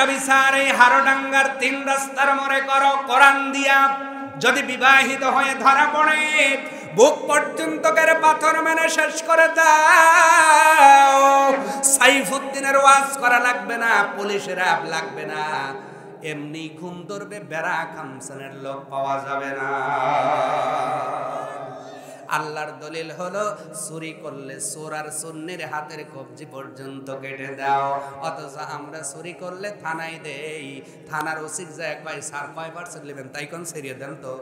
একটা বিচার এই হারোডাঙ্গার 3 রাস্তার মোড়ে করো কোরআন দিয়া। যদি বিবাহিত হয়ে ধরা পড়ে বুক পর্যন্ত করে পাথর মেনে শেষ করে দাও। সাইফুদ্দিনের ওয়াজ করা লাগবে না, পুলিশের আপ লাগবে না, এমনি ঘুম ধরবে, বেড়া খামসানের লোক পাওয়া যাবে না। আল্লাহর দলিল হলো চুরি করলে চোর আর সুন্নির হাতের কবজি পর্যন্ত কেটে দাও। অথচ আমরা চুরি করলে থানায় দেই, থানার ওসি যায় কয় স্যার কয়বার নেবেন, তাই কোন সেরিয়ে দেন তো।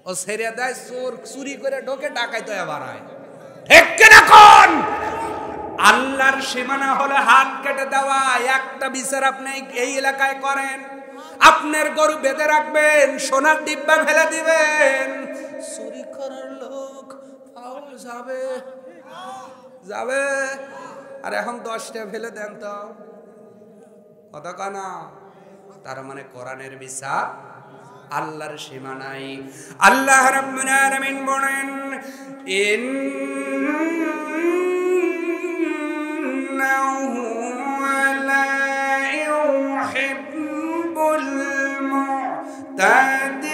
ও সেরিয়ে দেয়, চোর চুরি করে ঢোকে, ডাকাই তো আবার হয়। ঠিক কিনা কোন? আল্লাহর সীমানা হলো হাত কেটে দেওয়া। একটা বিচার আপনি এই এলাকায় করেন, আপনার গরু বেঁধে রাখবেন, সোনার ডিব্বা ফেলে দিবেন, চুরি করার লোক পাওয়া যাবে যাবে। আর এখন 10টা ফেলে দেন তো, কথা কানা। তার মানে কোরআনের বিচার, আল্লাহর সীমানায়। আল্লাহ রাব্বুল আলামিন বলেন, ইন্নাহু লা ইউহিব্বুল মুতাদিন।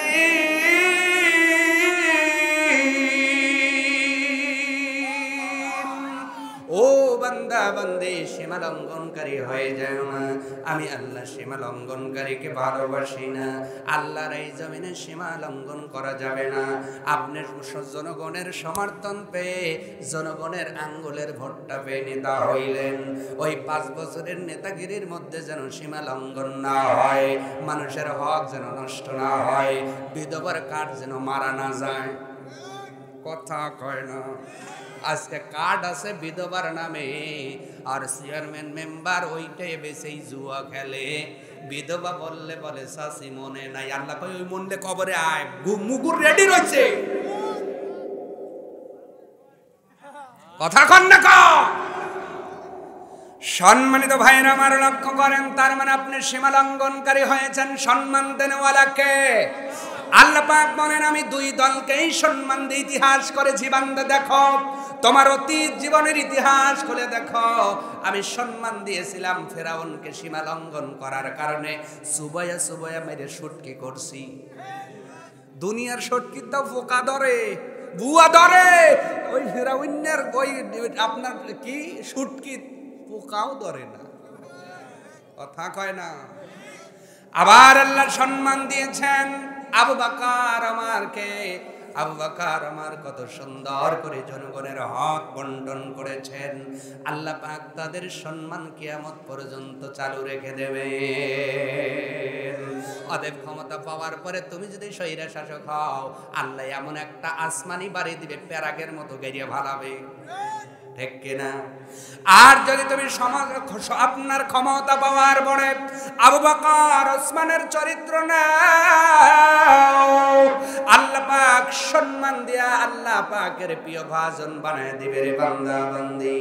ও বান্দা বান্দী, সীমা লঙ্ঘনকারী হয়ে যায় না। আমি আল্লাহ সীমা লঙ্ঘনকারীকে ভালোবাসি না। আল্লাহর এই জমিনে সীমা লঙ্ঘন করা যাবে না। আপনি জনগণের সমর্থন পেয়ে, জনগণের আঙ্গুলের ভোটটা পেয়ে নেতা হইলেন। ওই 5 বছরের নেতাগিরির মধ্যে যেন সীমা লঙ্ঘন না হয়, মানুষের হক যেন নষ্ট না হয়, বিধবার কাঠ যেন মারা না যায়। কথা কয় না। আজকে কার্ড আছে বিধবার নামে, আর চেয়ারম্যান মেম্বার ওইটাই বেশি জুয়া খেলে। বিধবা বললে বলে শাসি মনে নাই। আল্লাহ কই ওই মনলে কবরে আয়, মুগুর রেডি রয়েছে। কথা কন না ক। সম্মানিত ভাইরা আমার, লক্ষ্য করেন, তার মানে আপনি সীমা লঙ্ঘনকারী হয়েছেন। সম্মান দেনওয়ালাকে আল্লাহ পাক বলেন, আমি 2 দলকেই সম্মান দিয়ে ইতিহাস করেছি। বান্দা দেখো, তোমার অতীত জীবনের ইতিহাস খুলে দেখো। আমি সম্মান দিয়েছিলাম ফেরাউনকে সীমা লঙ্ঘন করার কারণে। সুবয়া সুবয়া মেরে শুটকি করছি। দুনিয়ার শুটকি তো পোকা ধরে, বুয়া ধরে, ওই ফেরাউনের ওই আপনার কি শুটকি পোকাও ধরে না। কথা কয় না। আবার আল্লাহ সম্মান দিয়েছেন আবু বকর আমারকে। আবু বকর আমার কত সুন্দর করে জনগণের হক বন্টন করেছেন। আল্লাহ পাক তাদের সম্মান কিয়ামত পর্যন্ত চালু রেখে দেবেন। অতএব ক্ষমতা পাওয়ার পরে তুমি যদি স্বৈরা শাসক হও, আল্লাহ এমন একটা আসমানি বাড়ি দিবে, প্যারাগের মতো গেরিয়ে ভালাবে। ঠিক কিনা? আর যদি তুমি আপনার ক্ষমতা পাওয়ার পরে আবু বকর ওসমানের চরিত্র নাও, আল্লাহ পাক সম্মান দিয়া আল্লাহ পাকের প্রিয় ভাজন বানায় দিবে রে বান্দা বান্দি।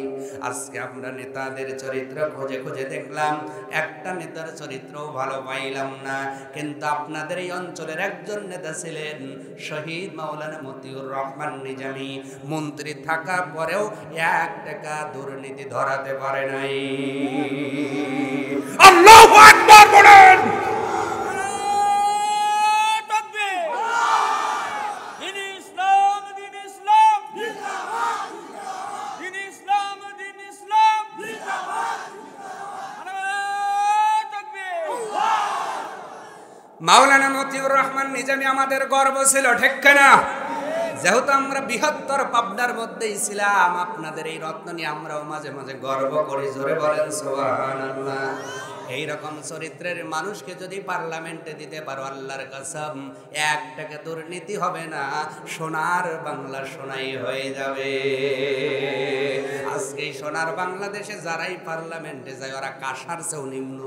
আজকে আমরা নেতাদের চরিত্র খুঁজে খুঁজে দেখলাম, একটা নেতার চরিত্রও ভালো পাইলাম না। কিন্তু আপনাদের এই অঞ্চলের একজন নেতা ছিলেন শহীদ মাওলানা মতিউর রহমান নিজামী। মন্ত্রী থাকা পরেও 1 টাকা দুর্নীতি ধরাতে পারে নাই। আল্লাহু আকবার বলেন। মাওলানা মতিউর রহমান নিজামী আমাদের গর্ব ছিল, ঠিক কিনা? যেহেতু আমরা বৃহত্তর পাবনার মধ্যেই ছিলাম, আপনাদের এই রত্ন নিয়ে আমরাও মাঝে মাঝে গর্ব করি। জোরে বলেন সুবহানাল্লাহ। এইরকম চরিত্রের মানুষকে যদি পার্লামেন্টে দিতে পারো, আল্লাহর কসম 1 টাকা দুর্নীতি হবে না, সোনার বাংলা সোনাই হয়ে যাবে। আজকে সোনার বাংলাদেশে যারাই পার্লামেন্টে যায়, ওরা কাঁসার চেয়েও নিম্ন।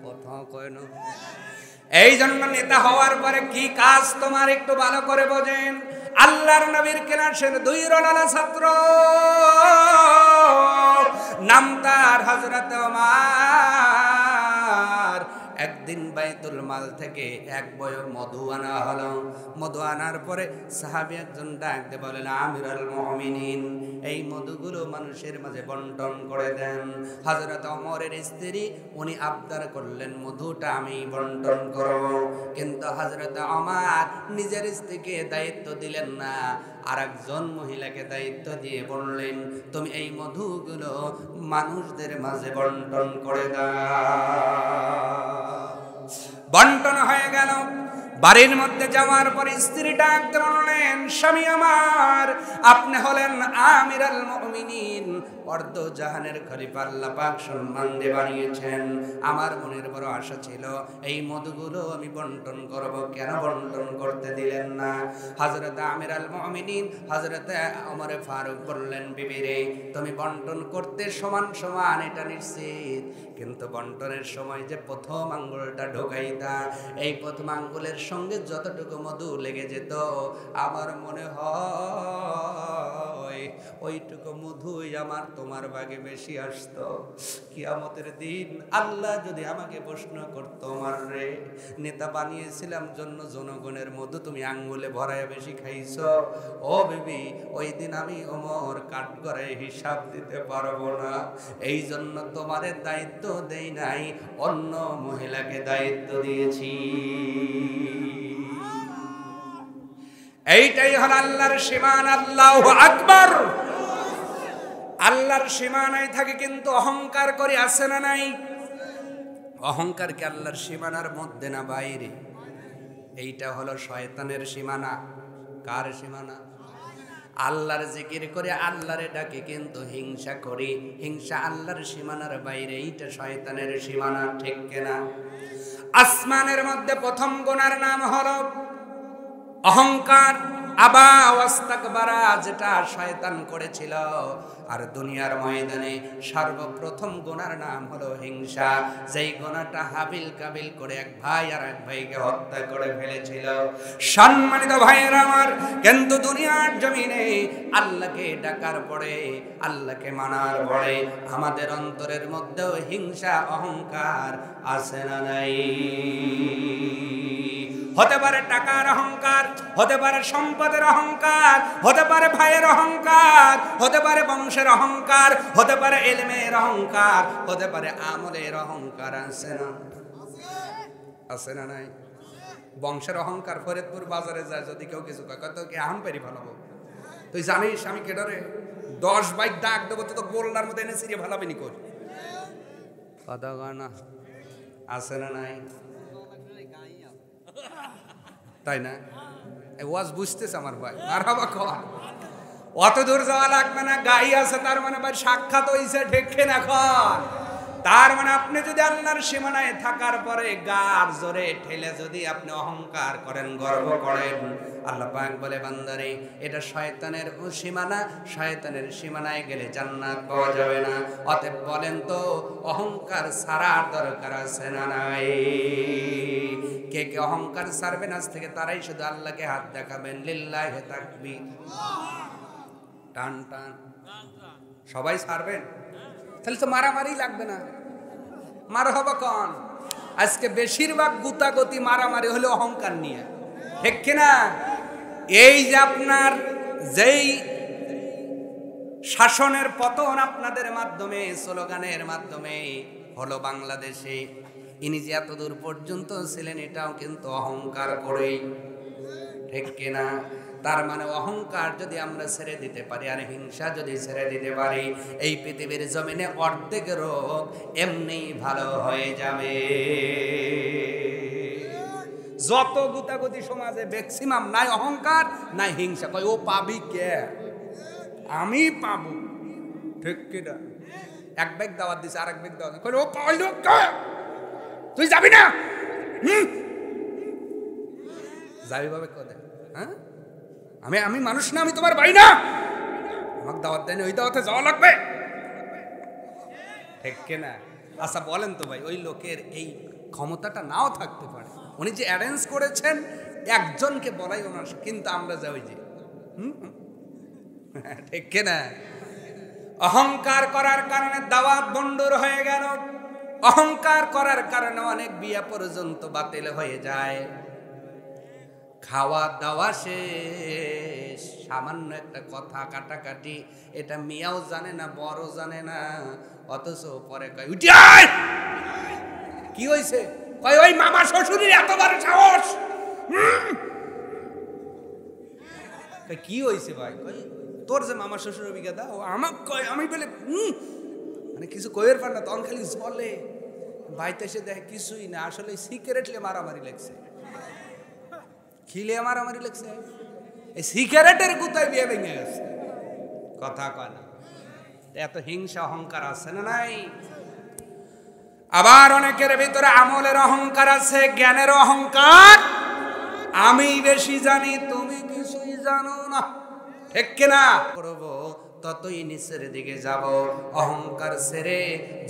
কোথাও কয় না। এই জন্য নেতা হওয়ার পরে কি কাজ তোমার একটু ভালো করে বোঝেন। আল্লাহর নবীর ক্লাসের 2 রলালা ছাত্র, নাম তার হযরত ওমর। একদিন বাইতুল মাল থেকে এক বয়ক মধু আনা হলো। মধু আনার পরে সাহাবী একজন ডাক দিয়ে বলেন, আমিরুল মুমিনিন, এই মধুগুলো মানুষের মাঝে বন্টন করে দেন। হযরত ওমরের স্ত্রী উনি আবদার করলেন, মধুটা আমি বন্টন করব, কিন্তু হযরত ওমর নিজের স্ত্রীকে দায়িত্ব দিলেন না, আরেকজন মহিলাকে দায়িত্ব দিয়ে বললেন, তুমি এই মধুগুলো মানুষদের মাঝে বন্টন করে দাও। বন্টন হয়ে গেল। বাড়ির মধ্যে যাওয়ার পর স্ত্রী ডাকতে বললেন, স্বামী আমার, আপনি হলেন আমিরুল মুমিনিন, অর্ধ জাহানের খলিফা, আল্লাহ পাক সম্মান দিয়ে বানিয়েছেন। আমার মনের বড় আশা ছিল এই মধুগুলো আমি বন্টন করব, কেন বন্টন করতে দিলেন না? হযরত আমিরুল মুমিনিন হযরত ওমর ফারুক বললেন, বিবি রে, তুমি বন্টন করতে সমান সমান এটা নিশ্চিত, কিন্তু বন্টনের সময় যে প্রথম আঙ্গুলটা ঢোকাইতা, এই প্রথম আঙ্গুলের সঙ্গে যতটুকু মধু লেগে যেত, আমার মনে হয় ওইটুকু মধুই আমার তোমার ভাগে বেশি আসতো। কিয়ামতের দিন আল্লাহ যদি আমাকে প্রশ্ন করতো, আমার রে, নেতা বানিয়েছিলাম জন্য জনগণের মধু তুমি আঙ্গুলে ভরায় বেশি খাইছো, ও বিবি, ওই দিন আমি ওমর কাঠগড়ায় হিসাব দিতে পারবো না। এই জন্য তোমাদের দায়িত্ব দেই নাই, অন্য মহিলাকে দায়িত্ব দিয়েছি। এইটাই হল আল্লাহর সীমানা। আল্লাহু আকবার। আল্লাহর সীমানায় থাকে কিন্তু অহংকার করে আছে না নাই? অহংকার কি আল্লাহর সীমানার মধ্যে না বাইরে? এইটা হলো শয়তানের সীমানা। কার সীমানা? আল্লাহর জিকির করে আল্লাহরে ডাকে কিন্তু হিংসা করি, হিংসা আল্লাহর সীমানার বাইরে, এইটা শয়তানের সীমানা, ঠিক কিনা? আসমানের মধ্যে প্রথম গুনার নাম হলো অহংকার, আবা ওয়াস্তাকবারা, যেটা শয়তান করেছিল। আর দুনিয়ার ময়দানে সর্বপ্রথম গুনার নাম হলো হিংসা, যেই গুনাহটা হাবিল কাবিল করে এক ভাই আর এক ভাইকে হত্যা করে ফেলেছিল। সম্মানিত ভাইয়েরা আমার, কিন্তু দুনিয়ার জমিনে আল্লাহকে ডাকার পরে, আল্লাহকে মানার পরে আমাদের অন্তরের মধ্যেও হিংসা অহংকার আছে না নাই? হতে পারে টাকার অহংকার, হতে পারে সম্পদের অহংকার, হতে পারে ভাইয়ের অহংকার, হতে পারে বংশের অহংকার, হতে পারে ইলমের অহংকার, হতে পারে আমলের অহংকার। আছে না? আছে না নাই? বংশের অহংকার, ফরিদপুর বাজারে যায় যদি কেউ কিছু কয়, তো কি আহম পেরি ভালাবো? তুই জানিস আমি কেডরে 10 বাইক ডাক দেবো, তো গোল্লার মধ্যে এনে সিরিয়ে ভালাবিনি কর। কথা না? আছে না নাই? তাই না? ওয়াজ বুঝতেছে আমার ভাই, মারহাবা কর। অত দূর যাওয়া লাগবে না। গাই আছে তার মানে ভাই সাক্ষাৎ হইছে, ঠেকে না এখন। তার মানে আপনি যদি আল্লাহর সীমানায় থাকার পরে গার জোরে ঠেলে যদি আপনি অহংকার করেন, গর্ব করেন, আল্লাহ পাক বলে, বান্দারে, এটা শয়তানের সীমানা, শয়তানের সীমানায় গেলে জান্নাত পাওয়া যাবে না। অতএব বলেন তো, অহংকার ছাড়ার দরকার আছে না নাই? কে কে অহংকার ছাড়বেন আজ থেকে? তারাই শুধু আল্লাহকে হাত দেখাবেন। লিল্লাহি তাকবীর। টান টান। সবাই ছাড়বেন? তাহলে তো মারামারি লাগবে না। মারহাবা কোন? আজকে বেশিরভাগ গুতাগতি মারামারি হলো অহংকার নিয়ে, ঠিক কিনা? এই যে আপনার যেই শাসনের পতন আপনাদের মাধ্যমে, স্লোগানের মাধ্যমে হলো বাংলাদেশে, ইনি যে এত দূর পর্যন্ত ছিলেন, এটাও কিন্তু অহংকার করেই, ঠিক কিনা? তার মানে অহংকার যদি আমরা ছেড়ে দিতে পারি আর হিংসা যদি ছেড়ে দিতে পারি, এই পৃথিবীর জমিনে অর্ধেক রোগ এমনি ভালো হয়ে যাবে। যত গুতাগুতি সমাজে ম্যাক্সিমাম নাই অহংকার, নাই হিংসা। কয় ও পাবি কে? আমি পাবো, ঠিক কিনা? এক ব্যাগ দাওয়াত দিছে, আরেক ব্যাগ দাওয়াত, কয় ও পাইলো কে? তুই যাবি না? যাবি ভাবে কদে? হ্যাঁ, আমি মানুষ না? আমি তোমার ভাই না? আমাকে দাওয়াত দেয়নি, ওই দাওয়াতে যাওয়া লাগবে, ঠিক কিনা? আচ্ছা বলেন তো ভাই, ওই লোকের এই ক্ষমতাটা নাও থাকতে পারে, উনি যে অ্যারেঞ্জ করেছেন একজনকে বলাই ওনার, কিন্তু আমরা যাই ওই যে ঠিক কিনা? অহংকার করার কারণে দাওয়াত বন্ডর হয়ে গেল। অহংকার করার কারণে অনেক বিয়ে পর্যন্ত বাতিল হয়ে যায়। খাওয়া দাওয়া শেষ, সামান্য একটা কথা কাটাকাটি, এটা মিয়াও জানে না, বড় জানে না, অথচ পরে কয় উঠি আয়। কি হয়েছে? কয় ওই মামা শ্বশুরের এত বড় সাহস। কি হয়েছে ভাই? তোর যে মামা শ্বশুর অভিজ্ঞতা, ও আমাকে কয়, আমি বলে মানে কিছু কয়ের পার না, তখন খালি বলে। বাইতে এসে দেখে কিছুই না, আসলে সিগারেটলে মারামারি লাগছে। খিলে মারামারি লাগছে, এই সিগারেটের গুতায় বিয়ে ভেঙে গেছে। কথা কয় না, এত হিংসা অহংকার আছে না নাই? আবার অনেকের ভিতরে আমলের অহংকার আছে, জ্ঞানের অহংকার। আমি বেশি জানি, তুমি কিছুই জানো না, ঠিক কিনা? করবো ততই নিচের দিকে যাব। অহংকার ছেড়ে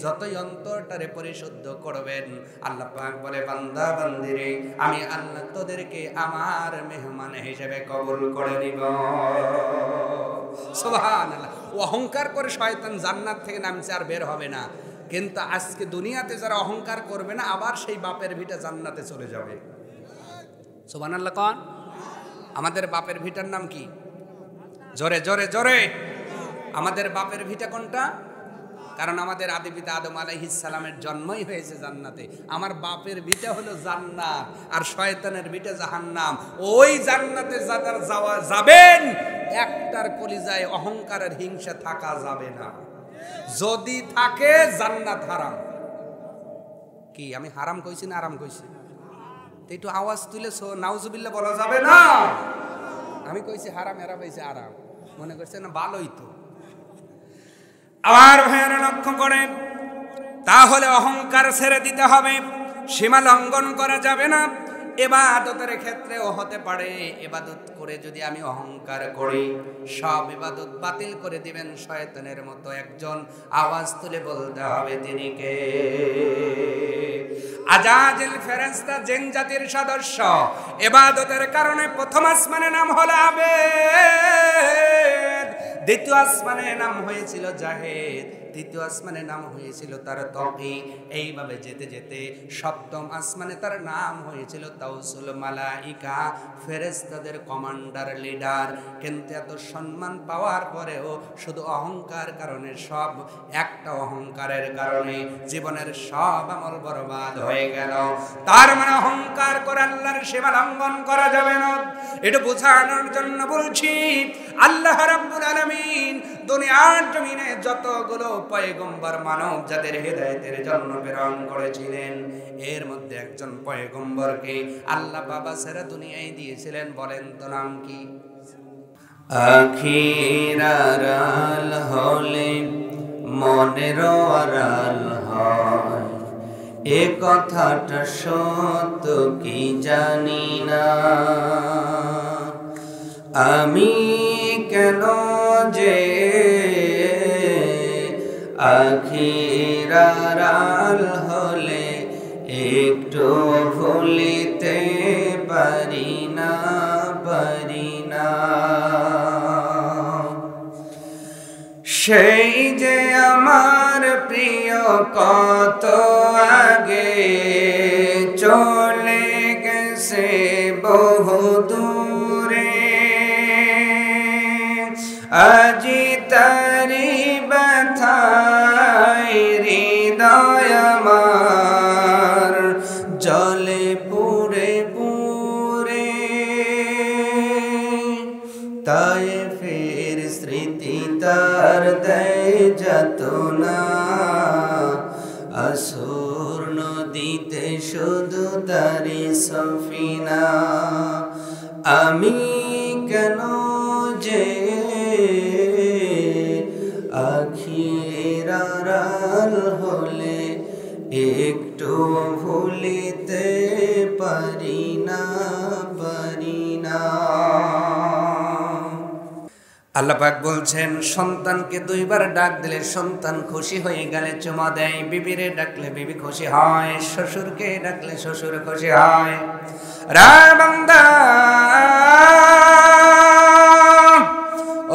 যতই অন্তরটারে পরিশুদ্ধ করবেন, আল্লাহ পাক বলে বান্দা বান্দিরে আমি আল্লাহ তোদেরকে আমার মেহমান হিসেবে কবুল করে নিব। সুবহানাল্লাহ। অহংকার করে শয়তান জান্নাত থেকে নামছে, আর বের হবে না। কিন্তু আজকে দুনিয়াতে যারা অহংকার করবে না, আবার সেই বাপের ভিটা জান্নাতে চলে যাবে। সুবহানাল্লাহ। কোন আমাদের বাপের ভিটার নাম কি? জোরে জোরে জোরে। আমাদের বাপের ভিটা কোনটা? কারণ আমাদের আদি পিতা আদম আলাইহিস সালামের জন্মই হয়েছে জান্নাতে। আমার বাপের ভিটা হলো জান্নাত, আর শয়তানের ভিটা জাহান্নাম। ওই জান্নাতে যারা যাবেন, একটার কলিজায় অহংকারের হিংসা থাকা যাবে না। যদি থাকে জান্নাত হারাম। কি আমি হারাম কইছি না আরাম কইছি? একটু আওয়াজ তুলেছো, নাউজুবিল্লাহ বলা যাবে না। আমি কইছি হারাম, এরা কইছে আরাম, মনে করছে না ভালোই তো। আবার ভাইয়েরা লক্ষ্য করেন, তাহলে অহংকার ছেড়ে দিতে হবে, সীমা লঙ্ঘন করা যাবে না। ইবাদতের ক্ষেত্রেও হতে পারে, ইবাদত করে যদি আমি অহংকার করি, সব ইবাদত বাতিল করে দিবেন শয়তানের মতো একজন। আওয়াজ তুলে বলতে হবে তিনি কে? আজাজিল ফেরেশতা, জিন জাতির সদস্য। ইবাদতের কারণে প্রথম আসমানের নাম হলো আবেদ, দ্বিতীয় আসমানের নাম হয়েছিল জাহেদ, তৃতীয় আসমানের নাম হয়েছিল তার তকি। এইভাবে যেতে যেতে সপ্তম আসমানে তার নাম হয়েছিল তাওসুল মালাইকা, ফেরেশতাদের কমান্ডার, লিডার। কিন্তু এত সম্মান পাওয়ার পরেও শুধু অহংকার কারণে, সব একটা অহংকারের কারণে জীবনের সব আমল বরবাদ হয়ে গেল। তার মানে অহংকার করে আল্লাহর সীমা লঙ্ঘন করা যাবে না। এটা বোঝানোর জন্য বলছি, আল্লাহ রাব্বুল আলামিন দুনিয়ার জমিনে যতগুলো পয়গম্বর মানব যাদের হেদায়েতের জন্য প্রেরণ করেছিলেন, এর মধ্যে একজন পয়গম্বরকে আল্লাহ বাবা সেরা দুনিয়ায় দিয়েছিলেন। বলেন তো নাম কি? আখিরার আল হলে মনের আড়াল হয়, এ কথাটা সত্য কি জানি না। আমি কেন যে আখিরার আল হলে একটু ভুলিতে পারি না, পারি না। সেই যে আমার প্রিয় কত আগে চলে গেছে বহু দূরে, আজি তারি ব্যথায় হৃদয় আমার জলে পুরে পুরে। তাই ফের স্মৃতি তার দেয় যাতনা, আসুর নদীতে শুধু তারি সফিনা। আমি কেন যে আখিরার আল হলে একটু ভুলিতে পারি না, পারি না। আল্লাহ পাক বলছেন, সন্তানকে দুইবার ডাক দিলে সন্তান খুশি হয়ে গেলে চুমা দেয়, বিবিরে ডাকলে বিবি খুশি হয়, শ্বশুরকে ডাকলে শ্বশুর খুশি হয়। রা বান্দা,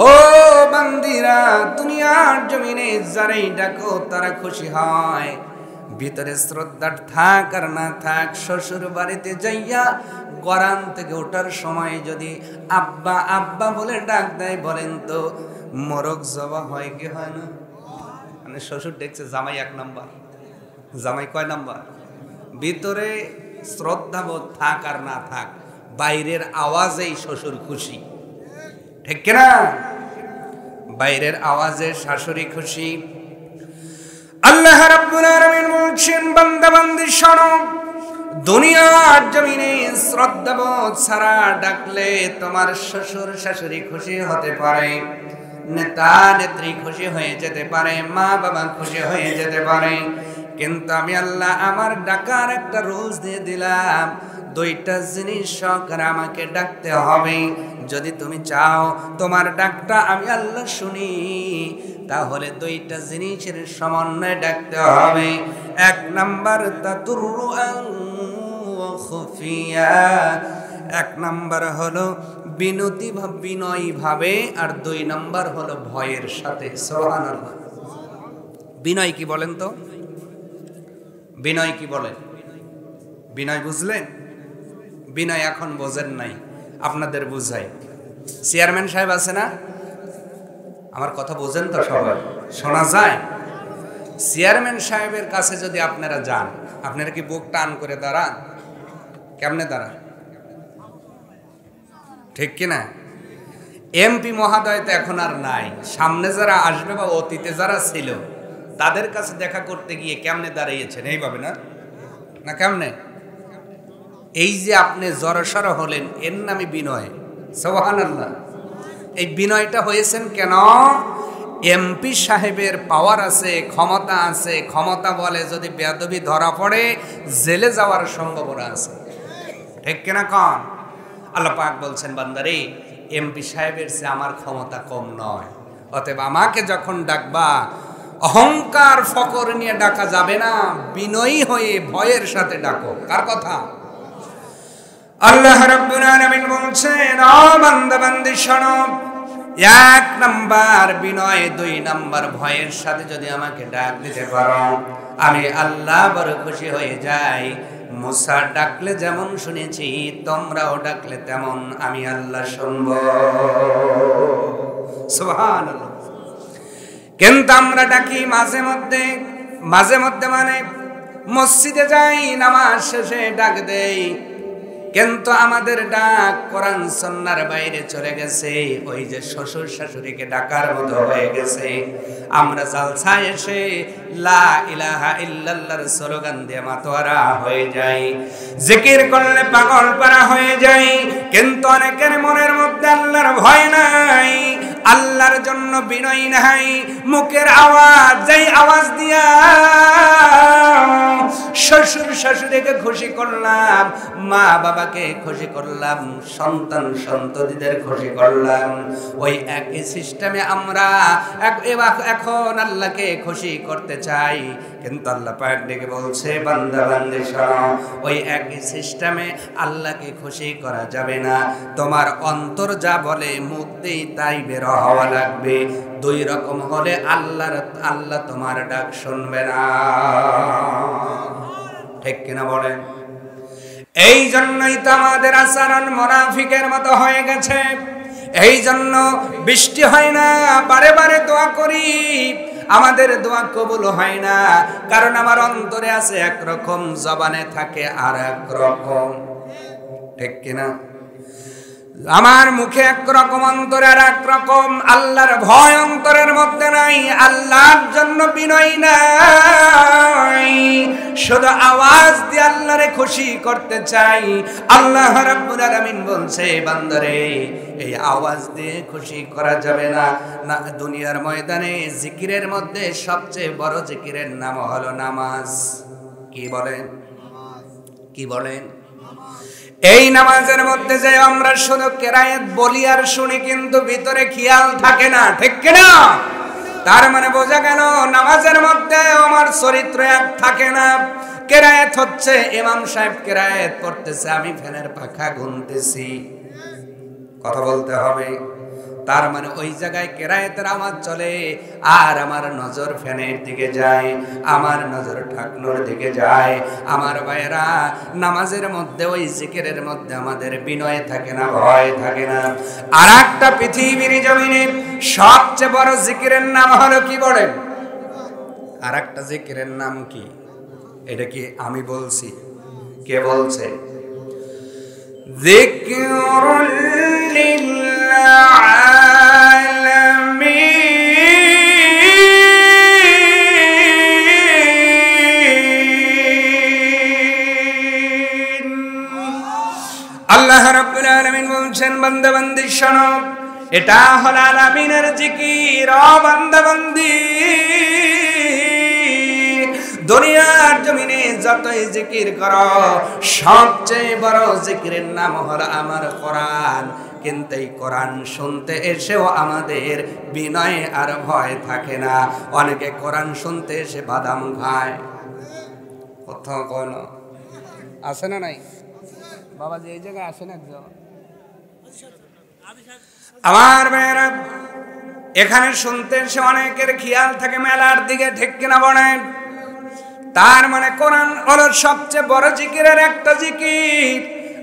ও বান্দিরা, দুনিয়ার জমিনে যারাই ডাকো তারা খুশি হয়। ভিতরে শ্রদ্ধা থাক আর না থাক, শ্বশুর বাড়িতে যাইয়া গরান থেকে ওঠার সময় যদি আব্বা আব্বা বলে ডাক দেয়, বলেন তো মোরগ জবা হয় কি হয় না? মানে শ্বশুর দেখছে জামাই 1 নাম্বার, জামাই কয় নাম্বার? ভিতরে শ্রদ্ধাবোধ থাক আর না থাক, বাইরের আওয়াজেই শ্বশুর খুশি, ঠিক কিনা? বাইরের আওয়াজে শাশুড়ি খুশি। আল্লাহ রাব্বুল আলামিন বলছেন, বান্দা বান্দি শোনো, দুনিয়ার জমিনে শ্রদ্ধাবোধ ছাড়া ডাকলে তোমার শ্বশুর শাশুড়ি খুশি হতে পারে, নেতা নেত্রী খুশি হয়ে যেতে পারে, মা বাবা খুশি হয়ে যেতে পারে, কিন্তু আমি আল্লাহ আমার ডাকার একটা রুলস দিয়ে দিলাম, 2টা জিনিস সহকারে আমাকে ডাকতে হবে। যদি তুমি চাও তোমার ডাকটা আমি আল্লাহ শুনি, তাহলে 2টা জিনিসের সমন্বয়ে ডাকতে হবে। 1 নাম্বার তাতুরুআন ওয়া খুফিয়া, 1 নাম্বার হলো বিনয় ভাবে, আর 2 নাম্বার হলো ভয়ের সাথে। সুবহানাল্লাহ। বিনয় কি বলেন তো? বিনয় কি বলেন? বিনয় বুঝলেন? বিনয় এখন বোঝেন নাই, আপনাদের বুঝাই। চেয়ারম্যান সাহেব আছে না, আমার কথা বোঝেন তো সবাই? শোনা যায়? চেয়ারম্যান সাহেবের কাছে যদি আপনারা যান, আপনারা কি বুক টান করে দাঁড়ান? কেমনে দাঁড়ান? ঠিক কিনা? এমপি মহোদয় তো এখন আর নাই, সামনে যারা আসবে বা অতীতে যারা ছিল তাদের কাছে দেখা করতে গিয়ে কেমনে দাঁড়িয়েছেন? এইভাবে না? না কেমনে? এই যে আপনি জড়সড় হলেন, এর নামই বিনয়। সুবহানাল্লাহ। এই বিনয়টা হয়েছেন কেন? এমপি সাহেবের পাওয়ার আছে, ক্ষমতা আছে, ক্ষমতা বলে যদি বেয়াদবি ধরা পড়ে জেলে যাওয়ার সম্ভাবনা আছে, ঠিক কিনা কন? আল্লাহ পাক বলছেন, বান্দারে এমপি সাহেবের চেয়ে আমার ক্ষমতা কম নয়, অতএব আমাকে যখন ডাকবা অহংকার ফকর নিয়ে ডাকা যাবে না, বিনয়ী হয়ে ভয়ের সাথে ডাকো। কার কথা? আল্লাহ রাব্বুল আলামিন বলছেন, ও বান্দা বান্দি শোনো, 1 নাম্বার বিনয়, 2 নাম্বার ভয়ের সাথে যদি আমাকে ডাক দিতে পারো, আমি আল্লাহ বড় খুশি হয়ে যাই। মুসা ডাকলে যেমন শুনেছি, তোমরাও ডাকলে তেমন আমি আল্লাহ শুনব। সুবহানাল্লাহ। কিন্তু আমরা ডাকি মাঝে মধ্যে মানে মসজিদে যাই, নামাজ শেষে ডাক দেই, কিন্তু আমাদের ডাক কোরআন সুন্নাহর বাইরে চলে গেছে। ওই যে শ্বশুর শাশুড়িকে ডাকার মতো হয়ে গেছে। আমরা জালসায় এসে লা ইলাহা ইল্লাল্লাহর স্লোগান দিয়ে মাতোয়ারা হয়ে যাই, জিকির করলে পাগল পারা হয়ে যাই, কিন্তু অনেকের মনের মধ্যে আল্লাহর ভয় নাই, আল্লাহর জন্য বিনয় নাই। মুখের আওয়াজ, যেই আওয়াজ দিয়া শ্বশুর শাশুড়িকে খুশি করলাম, মা বাবাকে খুশি করলাম, সন্তান সন্ততিদের খুশি করলাম, ওই একই সিস্টেমে আমরা এখন আল্লাহকে খুশি করতে চাই। কিন্তু আল্লাহ পাক ডেকে বলছে, বান্দা বান্দি শোনো, ওই একই সিস্টেমে আল্লাহকে খুশি করা যাবে না। তোমার অন্তর যা বলে মুখ দিয়ে তাই বের হওয়া লাগবে। 2 রকম হলে আল্লাহ তোমার ডাক শুনবে না, ঠিক কিনা বলেন? এই জন্যই তো আমাদের আচরণ মুনাফিকের মতো হয়ে গেছে। এই জন্য বৃষ্টি হয় না, বারে বারে দোয়া করি, আমাদের দোয়া কবুল হয় না, কারণ আমার অন্তরে আছে একরকম, জবানে থাকে আর একরকম, ঠিক কিনা? আমার মুখে একরকম, অন্তরে আর একরকম। আল্লাহর ভয় অন্তরের মধ্যে নাই, আল্লাহর জন্য বিনয় নাই, শুধু আওয়াজ দিয়ে আল্লাহরে খুশি করতে চাই। আল্লাহ রাব্বুল আলামিন বলছে, বান্দারে এই আওয়াজ দিয়ে খুশি করা যাবে না। না, দুনিয়ার ময়দানে জিকিরের মধ্যে সবচেয়ে বড় জিকিরের নাম হলো নামাজ। কি বলেন? কি বলেন? এই নামাজের মধ্যে যে আমরা শুধু কেরায়েত বলি আর শুনি, কিন্তু ভিতরে খেয়াল থাকে না, ঠিক কিনা? তার মানে বোঝা গেল নামাজের মধ্যে আমার চরিত্র এক থাকে না। কেরায়েত হচ্ছে ইমাম সাহেব কেরায়েত করতেছে, আমি ফ্যানের পাখা গুনতেছি, কথা বলতে হবে। তার মানে ওই জায়গায় কেরায়েতের আওয়াজ চলে আর আমার নজর ফ্যানের দিকে যায়, আমার নজর ঠাকুরের দিকে যায়। আমার ভাইয়েরা, নামাজের মধ্যে ওই জিকিরের মধ্যে আমাদের বিনয় থাকে না, ভয় থাকে না। আর একটা পৃথিবীর জমিনে সবচেয়ে বড় জিকিরের নাম হলো কি বলেন? আর একটা জিকিরের নাম কি? এটা কি আমি বলছি? কে বলছে? যিকরুল লিল আলামিন। আল্লাহ রাব্বুল আলামিন বলছেন, বান্দা বান্দি শোনো, এটা হলো আলামিনের জিকির। ও বান্দা বান্দি, দুনিয়ার জমিনে যতই জিকির করো, সবচেয়ে বড় জিকিরের নাম হলো আমার কোরআন। কিন্তু এই কোরআন শুনতে এসেও আমাদের বিনয় আর ভয় থাকে না। অনেকে কোরআন শুনতে এসে বাদাম খায়। কোথাও কোন আছে না? নাই বাবাজি, এই জায়গায় আসেন একজন। আমার মেয়েরা, এখানে শুনতে এসে অনেকের খেয়াল থাকে মেলার দিকে, ঠিক কিনা বলেন? তার মানে কোরআন হলো সবচেয়ে বড় জিকিরের একটা জিকির।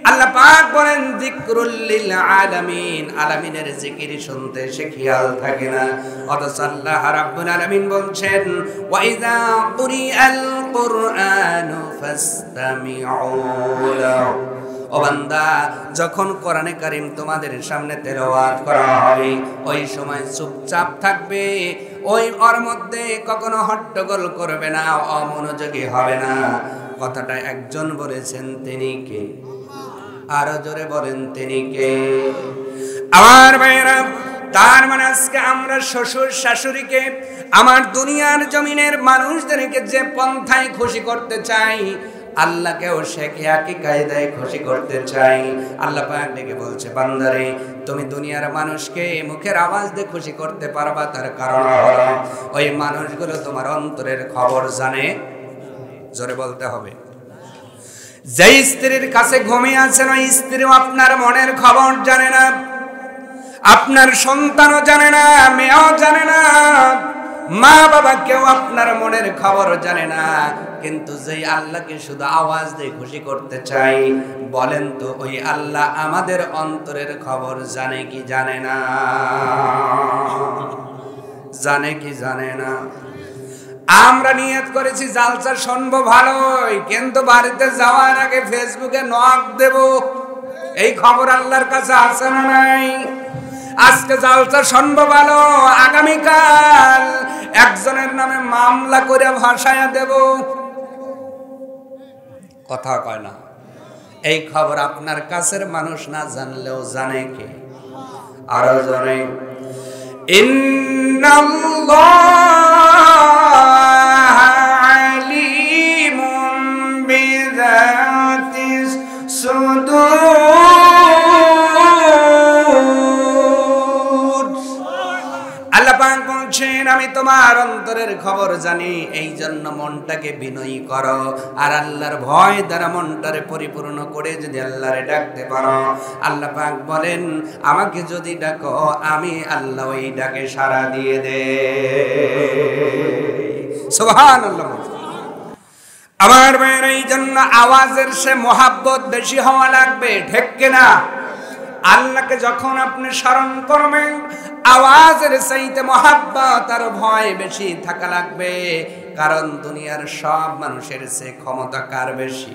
আল্লাহ পাক বলেন যিকরুল লিল আলামিন, আলামিনের জিকির শুনতে সে খেয়াল থাকে না। অথচ আল্লাহ রাব্বুল আলামিন বলছেন ওয়া ইযা কুরিআল কুরআনু ফাসতামিউ লাহু। ও বান্দা, যখন কোরআনে কারীম তোমাদের সামনে তেলাওয়াত করা হবে, ওই সময় চুপচাপ থাকবে। ওই ওর মধ্যে কখনো হট্টগোল করবে না, অমনোযোগী হবে না। কথাটা একজন বলেছেন, তিনি কে? আরো জোরে বলেন, তিনি কে? আমার ভাইয়েরা, তার মানে আজকে আমরা শ্বশুর শাশুড়িকে, আমার দুনিয়ার জমিনের মানুষদেরকে যে পন্থায় খুশি করতে চাই, আল্লাহকেও সে একই কায়দায় খুশি করতে চাই। আল্লাহ পাক ডেকে বলছে, বান্দারে, তুমি দুনিয়ার মানুষকে মুখের আওয়াজ দিয়ে খুশি করতে পারবা, তার কারণ হলো ওই মানুষগুলো তোমার অন্তরের খবর জানে। জোরে বলতে হবে। যে স্ত্রীর কাছে ঘুমিয়ে আছেন, ওই স্ত্রীও আপনার মনের খবর জানে না, আপনার সন্তানও জানে না, মেয়েও জানে না, মা বাবা কেউ আপনার মনের খবর জানে না। কিন্তু যেই আল্লাহকে শুধু আওয়াজ দিয়ে খুশি করতে চাই, বলেন তো ওই আল্লাহ আমাদের অন্তরের খবর জানে কি জানে না? জানে কি জানে না? আমরা নিয়ত করেছি জালসা শুনবো ভালোই, কিন্তু বাড়িতে যাওয়ার আগে ফেসবুকে নক দেব, এই খবর আল্লাহর কাছে আছে না নাই? আজকে জালসা শুনবো ভালো, আগামীকাল একজনের নামে মামলা করে ভাসায়া দেব। কথা কয় না? এই খবর আপনার কাছের মানুষ না জানলেও জানে কে? আরো জানে। ইন্নাল্লাহ আলিমুম বিযাতিস সুদূর। আল্লাহ পাক বলছেন, আমি তোমার অন্তরের খবর জানি, এই জন্য মনটাকে বিনয়ী করো। আর আল্লাহর ভয় দ্বারা মনটারে পরিপূর্ণ করে যদি আল্লাহরে ডাকতে পারো, আল্লাহ পাক বলেন, আমাকে যদি ডাকো, আমি আল্লাহ ওই ডাকে সাড়া দিয়ে দে। সুবহানাল্লাহ। আমার ভাইয়ের, এই জন্য আওয়াজের সে মহাব্বত বেশি হওয়া লাগবে, ঠিক কিনা? আল্লাহকে যখন আপনি স্মরণ করবেন, আওয়াজের চাইতে মহাব্বত আর ভয় বেশি থাকা লাগবে। কারণ দুনিয়ার সব মানুষের চেয়ে ক্ষমতা কার বেশি?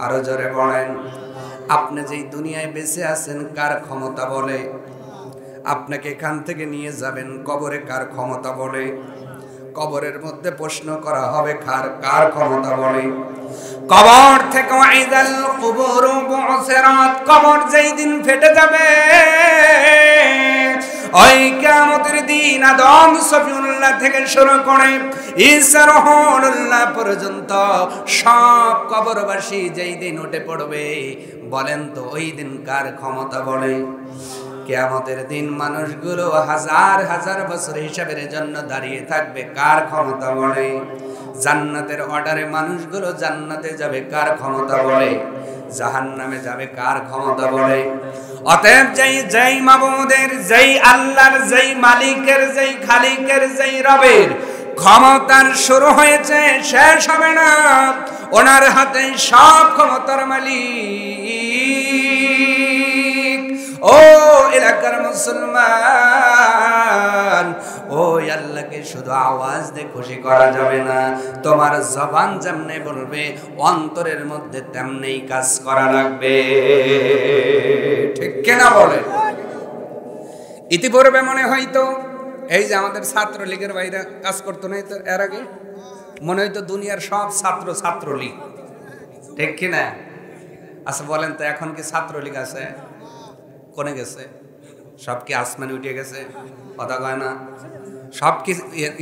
আরো জোরে বলেন। আপনি যেই দুনিয়ায় বেঁচে আছেন, কার ক্ষমতা বলে? আপনাকে এখান থেকে নিয়ে যাবেন কবরে, কার ক্ষমতা বলে? কবরের মধ্যে প্রশ্ন করা হবে, কার ক্ষমতা বলে? কবর থেকে ওয়াইদাল কুবুরু বুসিরাত, কবর যেই দিন ফেটে যাবে, ওই কিয়ামতের দিন আদম সফিউল্লাহ থেকে শুরু করে ঈসা রুহুল্লাহ পর্যন্ত সব কবরবাসী যেই দিন উঠে পড়বে, বলেন তো ওই দিন কার ক্ষমতা বলে? কিয়ামতের দিন মানুষগুলো হাজার হাজার বছর হিসাবের জন্য দাঁড়িয়ে থাকবে, কার ক্ষমতা বলে? জান্নাতের অর্ডারে মানুষগুলো জান্নাতে যাবে, কার ক্ষমতা বলে? জাহান্নামে যাবে, কার ক্ষমতা বলে? অতএব যেই মাবুদের, যেই আল্লাহর, যেই মালিকের, যেই খালিকের, যেই রবের ক্ষমতার শুরু হয়েছে, শেষ হবে না। ওনার হাতে সব ক্ষমতার মালিক। ও এলাকার মুসলমান, ওই আল্লাহকে শুধু আওয়াজ দিয়ে খুশি করা যাবে না, তোমার জবান যেমনে বলবে অন্তরের মধ্যে তেমনি কাজ করা লাগবে। ঠিক কিনা বলে? ইতিপূর্বে মনে হয়তো এই যে আমাদের ছাত্রলীগের বাইরে কাজ করতো না, তো এর আগে মনে হয়তো দুনিয়ার সব ছাত্রলীগ, ঠিক কিনা? আচ্ছা বলেন তো, এখন কি ছাত্রলীগ আছে? কোনে গেছে? সব কি আসমানে উঠে গেছে? কথা কয় না? সব কি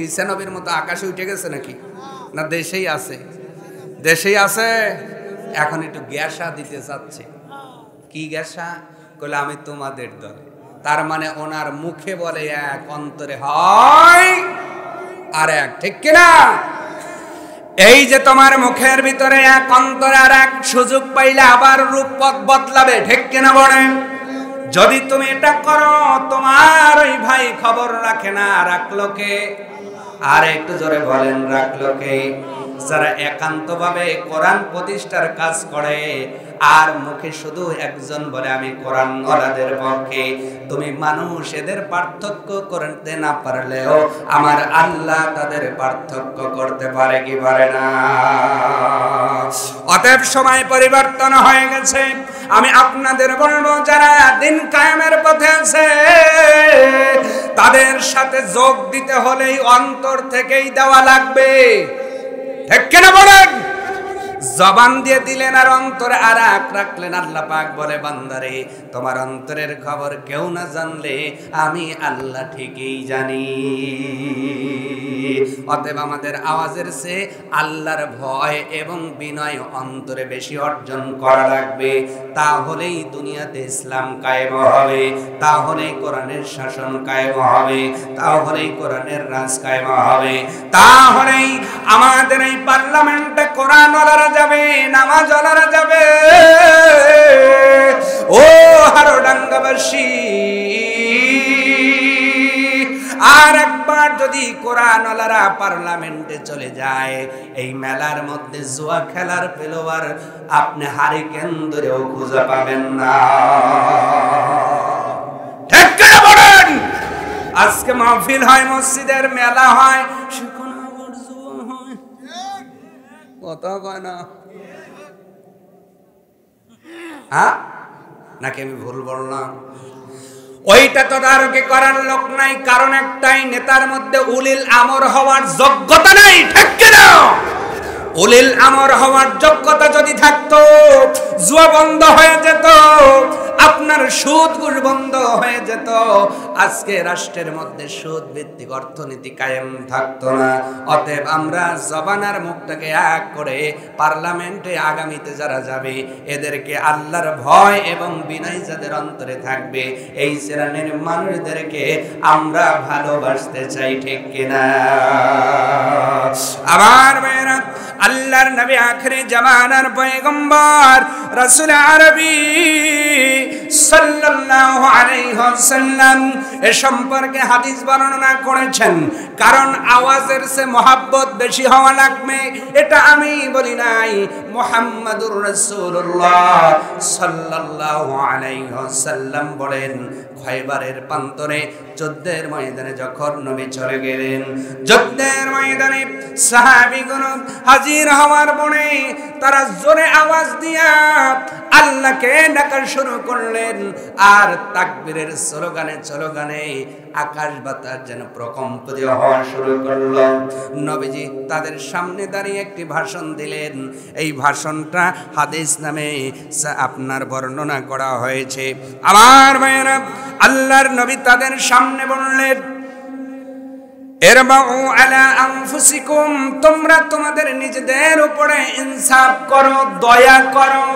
ঈসানবীর মতো আকাশে উঠে গেছে নাকি? না দেশেই আছে? দেশেই আছে। এখন একটু গ্যাসা দিতে চাচ্ছে। কি গ্যাসা? কইলে আমি তোমাদের দল। তার মানে ওনার মুখে বলে এক, অন্তরে হয় আর এক, ঠিক কিনা? এই যে তোমার মুখের ভিতরে এক, অন্তরে আর এক, সুযোগ পাইলে আবার রূপপথ বদলাবে, ঠিক কিনা বলেন? যদি তুমি এটা করো, তোমার ওই ভাই খবর রাখে না, রাখলো কে? আর একটু জোরে বলেন, রাখলো কে? যারা একান্তভাবে কোরআন প্রতিষ্ঠার কাজ করে আর মুখে শুধু একজন বলে আমি কোরআন ওয়ালাদের পক্ষে। তুমি মানুষ এদের পার্থক্য করতে না পারলেও আমার আল্লাহ তাদের পার্থক্য করতে পারে কি পারে না? অতএব সময় পরিবর্তন হয়ে গেছে। আমি আপনাদের বলবো, যারা দিন কায়েমের পথে আছে তাদের সাথে যোগ দিতে হলেই অন্তর থেকেই দেওয়া লাগবে, ঠিক কিনা বলেন? জবান দিয়ে দিলেন আর অন্তরে আর এক রাখলেন। আল্লাহ পাক বলে, বান্দারে তোমার অন্তরের খবর কেউ না জানলে আমি আল্লাহ ঠিকই জানি। অতএব আমাদের আওয়াজের চেয়ে আল্লাহর ভয় এবং বিনয় অন্তরে বেশি অর্জন করা লাগবে। তাহলেই দুনিয়াতে ইসলাম কায়েম হবে, তাহলেই কোরআনের শাসন কায়েম হবে, তাহলেই কোরআনের রাজ কায়েম হবে, তাহলেই আমাদের এই পার্লামেন্টে কোরআন ওয়ালারা যাবে, নামাজ ওয়ালারা যাবে। ও হারোডাঙ্গাবাসী, আর একবার যদি কোরআন ওয়ালারা পার্লামেন্টে চলে যায়, এই মেলার মধ্যে জুয়া খেলার প্লেয়ার আপনি হারিকেন ধরেও খুঁজে পাবেন না, ঠিক করে বলেন? আজকে মাহফিল হয়, মসজিদের মেলা হয়, সেখানে আবার জুয়া হয়, কথা কয় না? হ্যাঁ নাকি আমি ভুল বললাম? ওইটা তদারকি করার লোক নাই, কারণ একটাই, নেতার মধ্যে উলিল আমর হওয়ার যোগ্যতা নাই, ঠিক কিনা? উলিল আমর হওয়ার যোগ্যতা যদি থাকতো, জুয়া বন্ধ হয়ে যেত, আপনার সুদ ঘুষ বন্ধ হয়ে যেত, আজকে রাষ্ট্রের মধ্যে সুদ ভিত্তিক অর্থনীতি কায়েম থাকতো না। অতএব আমরা জবানার মুখটাকে এক করে পার্লামেন্টে আগামীতে যারা যাবে, এদেরকে আল্লাহর ভয় এবং বিনয় যাদের অন্তরে থাকবে, এই শ্রেণীর মানুষদেরকে আমরা ভালোবাসতে চাই, ঠিক কিনা? আমার মেয়েরা, আল্লাহর নবী আখিরি জামানার পয়গম্বর রাসূল আরবী সাল্লাল্লাহু আলাইহি ওয়াসাল্লাম এ সম্পর্কে হাদিস বর্ণনা করেছেন। কারণ আওয়াজের চেয়ে মহব্বত বেশি হওয়া লাগবে, এটা আমি বলি নাই, মুহাম্মাদুর রাসূলুল্লাহ সাল্লাল্লাহু আলাইহি ওয়াসাল্লাম বলেন। খয়বারের প্রান্তরে যুদ্ধের ময়দানে যখন নবী চলে গেলেন, যুদ্ধের ময়দানে সাহাবীগণ হাজির হওয়ার পরে তারা জোরে আওয়াজ দিয়া আল্লাহকে ডাকা শুরু করলেন, আর তাকবীরের স্লোগানে আকাশ বাতাস যেন প্রকম্পিত হওয়া শুরু করলো। নবীজি তাদের সামনে দাঁড়িয়ে একটি ভাষণ দিলেন। এই ভাষণটা হাদিস নামে আপনার বর্ণনা করা হয়েছে। আমার ভাইয়েরা, আল্লাহর নবী তাদের সামনে বললেন, ইরবাউ আলা আনফুসিকুম, তোমরা তোমাদের নিজেদের উপরে ইনসাফ করো, দয়া করো।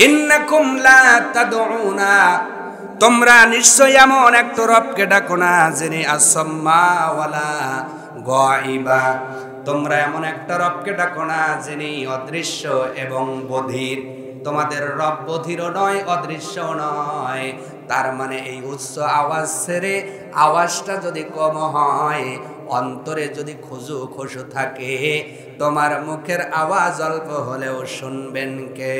ইন্নাকুম লা তাদউনা, তোমরা নিশ্চয় এমন একটা রবকে ডাকো না যিনি আসাম্মা ওয়ালা গায়বা, তোমরা এমন একটা রবকে ডাকো না যিনি অদৃশ্য এবং বধির। তোমাদের রব বধির নয়, অদৃশ্য নয়। তার মানে এই উচ্চ আওয়াজ ছেড়ে আওয়াজটা যদি কম হয়, অন্তরে যদি খুশু থাকে, তোমার মুখের আওয়াজ অল্প হলেও শুনবেন কে?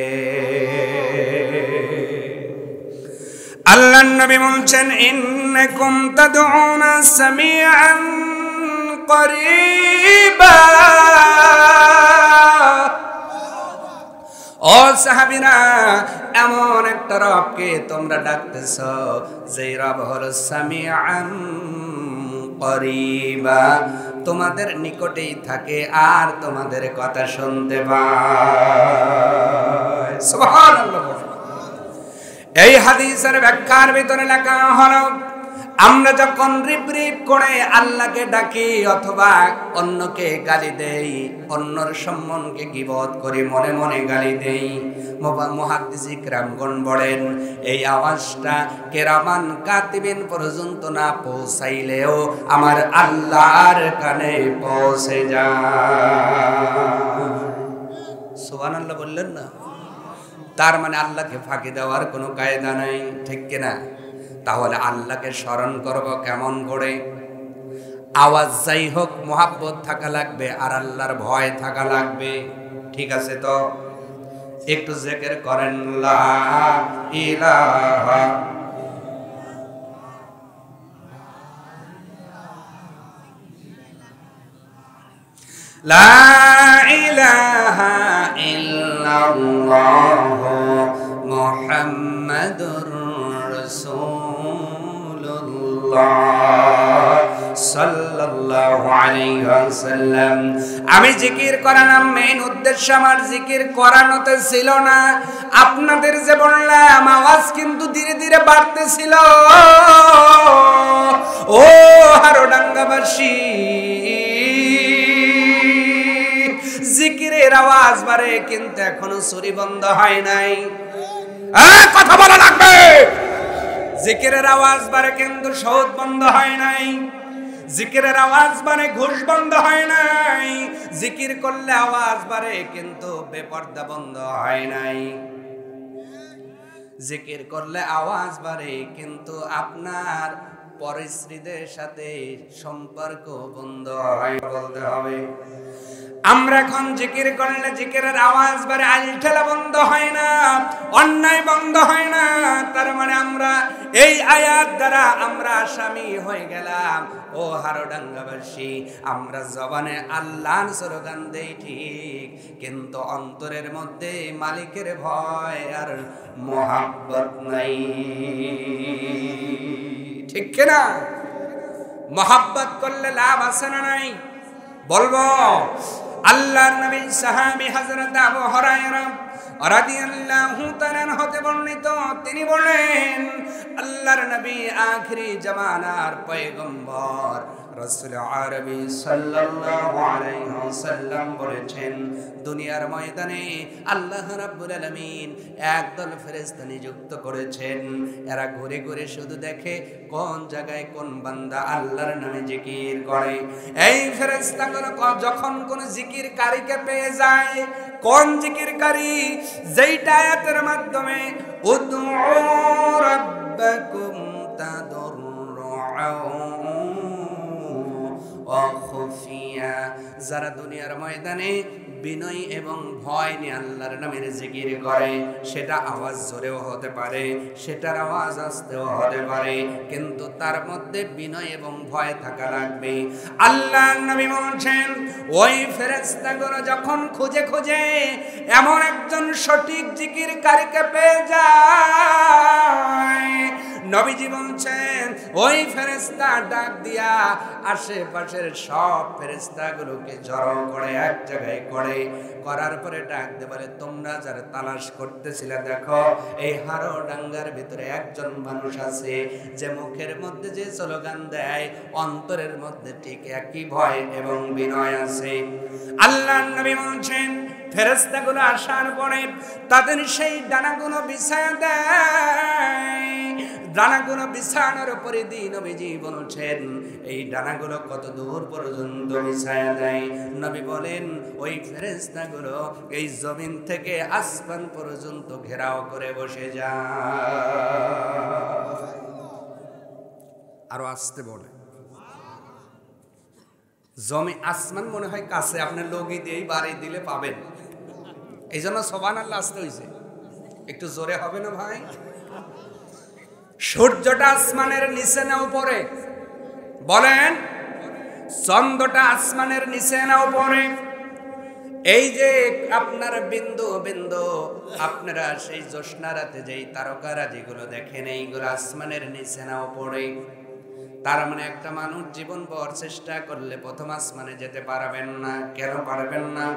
আল্লাহর নবী বলছেন, ইন্নাকুম তাদউনা সামিআন করিবা। ও সাহাবীরা, এমন একটা রবকে তোমরা ডাকতেছ যে রব হলো সামিআন করিবা, তোমাদের নিকটেই থাকে আর তোমাদের কথা শুনতে পায়। সুবহানাল্লাহ। এই হাদিসের ব্যাখ্যার ভিতরে লেখা হলো, আমরা যখন রিপ রিপ করে আল্লাহকে ডাকি অথবা অন্যকে গালি দেই, অন্যর সম্মানকে গীবত করি, মনে মনে গালি দেই, মুহাদ্দিস ইকরামগণ বলেন এই আওয়াজটা কেরামান কাতিবিন পর্যন্ত না পৌঁছাইলেও আমার আল্লাহর কানে পৌঁছে যায়। সুবহানাল্লাহ বললেন না? তার মানে আল্লাহকে ফাঁকি দেওয়ার কোনো কায়দা নাই, ঠিক কিনা? তাহলে আল্লাহকে স্মরণ করব কেমন করে? আওয়াজ যাই হোক, মোহাব্বত থাকা লাগবে আর আল্লাহর ভয় থাকা লাগবে, ঠিক আছে? তো একটু জিকির করেন, লা ইলাহা লা ইলাহা ইল্লাল্লাহ মুহাম্মাদুর রাসূলুল্লাহ সাল্লাল্লাহু আলাইহি ওয়াসাল্লাম। আমি জিকির করালাম, মেইন উদ্দেশ্য আমার জিকির করানোতে ছিল না। আপনাদের যে বললাম আওয়াজ কিন্তু ধীরে ধীরে বাড়তেছিল। ও হারোডাঙ্গাবাসী, জিকিরের আওয়াজ বাড়ে কিন্তু এখনো চুরি বন্ধ হয় নাই। কথা বলা লাগবে। জিকিরের আওয়াজ বাড়ে কিন্তু সুদ বন্ধ হয় নাই। জিকিরের আওয়াজ বাড়ে ঘুষ বন্ধ হয় নাই। জিকির করলে আওয়াজ বাড়ে কিন্তু বেপর্দা বন্ধ হয় নাই। জিকির করলে আওয়াজ বাড়ে কিন্তু আপনার পরিস্ত্রীদের সাথে সম্পর্ক বন্ধ হয়, বলতে হবে। আমরা এখন জিকির করলে জিকিরের আওয়াজ বাড়ে, আইলঠেলা বন্ধ হয় না, অন্যায় বন্ধ হয় না। তার মানে আমরা এই আয়াত দ্বারা আমরা আসামি হয়ে গেলাম। ও হারোডাঙ্গাবাসী, আমরা জবানে আল্লাহর স্লোগান দেই ঠিক, কিন্তু অন্তরের মধ্যে মালিকের ভয় আর মোহাব্বত নাই, ঠিক কিনা? মোহাব্বত করলে লাভ আছে না নাই? বলবো। আল্লাহর নবী সাহাবী হযরত আবু হুরায়রা রাদিয়াল্লাহু তাআলা হতে বর্ণিত, তিনি বলেন আল্লাহর নবী আখিরি জামানার পয়গম্বর রাসূল আরবি সাল্লাল্লাহু আলাইহি ওয়াসাল্লাম বলেছেন, দুনিয়ার ময়দানে আল্লাহ রাব্বুল আলামিন একদল ফেরেশতা নিযুক্ত করেছেন। এরা ঘুরে ঘুরে শুধু দেখে কোন জায়গায় কোন বান্দা আল্লাহর নামে জিকির করে। এই ফেরেশতাগুলো যখন কোন জিকিরকারীকে পেয়ে যায়, কোন জিকিরকারী যেইটা আয়াতের মাধ্যমে উদউ রাব্বাকুম তাদাররুআন ওয়া খুফিয়া, যারা দুনিয়ার ময়দানে বিনয় এবং ভয় নিয়ে আল্লাহর নামের জিকির করে, সেটা আওয়াজ জোরেও হতে পারে, সেটার আওয়াজ আস্তেও হতে পারে, কিন্তু তার মধ্যে বিনয় এবং ভয় থাকা লাগবে। আল্লাহর নবী বলেন, ওই ফেরেশতাগুলো যখন খুঁজে খুঁজে এমন একজন সঠিক জিকিরকারীকে পেয়ে যায়, নবীজি বলছেন ওই ফেরেশতা ডাক দিয়া আশেপাশের সব ফেরেশতাগুলোকে জড়ো করে এক জায়গায় করার পরে ডাক দিয়ে বলে, তোমরা যারা তালাশ করতেছিলে, দেখো এই হারোডাঙ্গার ভিতরে একজন মানুষ আছে যে মুখের মধ্যে যে স্লোগান দেয়, অন্তরের মধ্যে ঠিক একই ভয় এবং বিনয় আছে। আল্লাহর নবী বলছেন, ফেরেশতাগুলো আসার পরে তাদের সেই ডানাগুলো বিছায়া দেয়, ডানাগুলো বিছানার উপরে দিয়ে নবীজি বলছেন এই ডানাগুলো কত দূর পর্যন্ত বিছায়া দেয়। নবী বলেন ওই ফেরেশতাগুলো এই জমিন থেকে আসমান পর্যন্ত ঘেরাও করে বসে যায়। আরো আসতে বলে আসমান মনে হয় কাছে, আপনার লগি দিয়েই বাড়ি দিলে পাবেন। এই জন্য সুবহানাল্লাহ আসতে হয়েছে, একটু জোরে হবে না ভাই? সূর্যটা আসমানের নিচে না উপরে? বলেন, চন্দ্রটা আসমানের নিচে না উপরে? এই যে আপনার বিন্দু বিন্দু আপনারা সেই জ্যোৎস্না রাতে যেই তারকারাজিগুলো দেখেন, এইগুলো আসমানের নিচে না উপরে? তার মানে একটা মানুষ জীবনভর চেষ্টা করলে প্রথম আসমানে যেতে পারবেন না। কেন পারবেন না?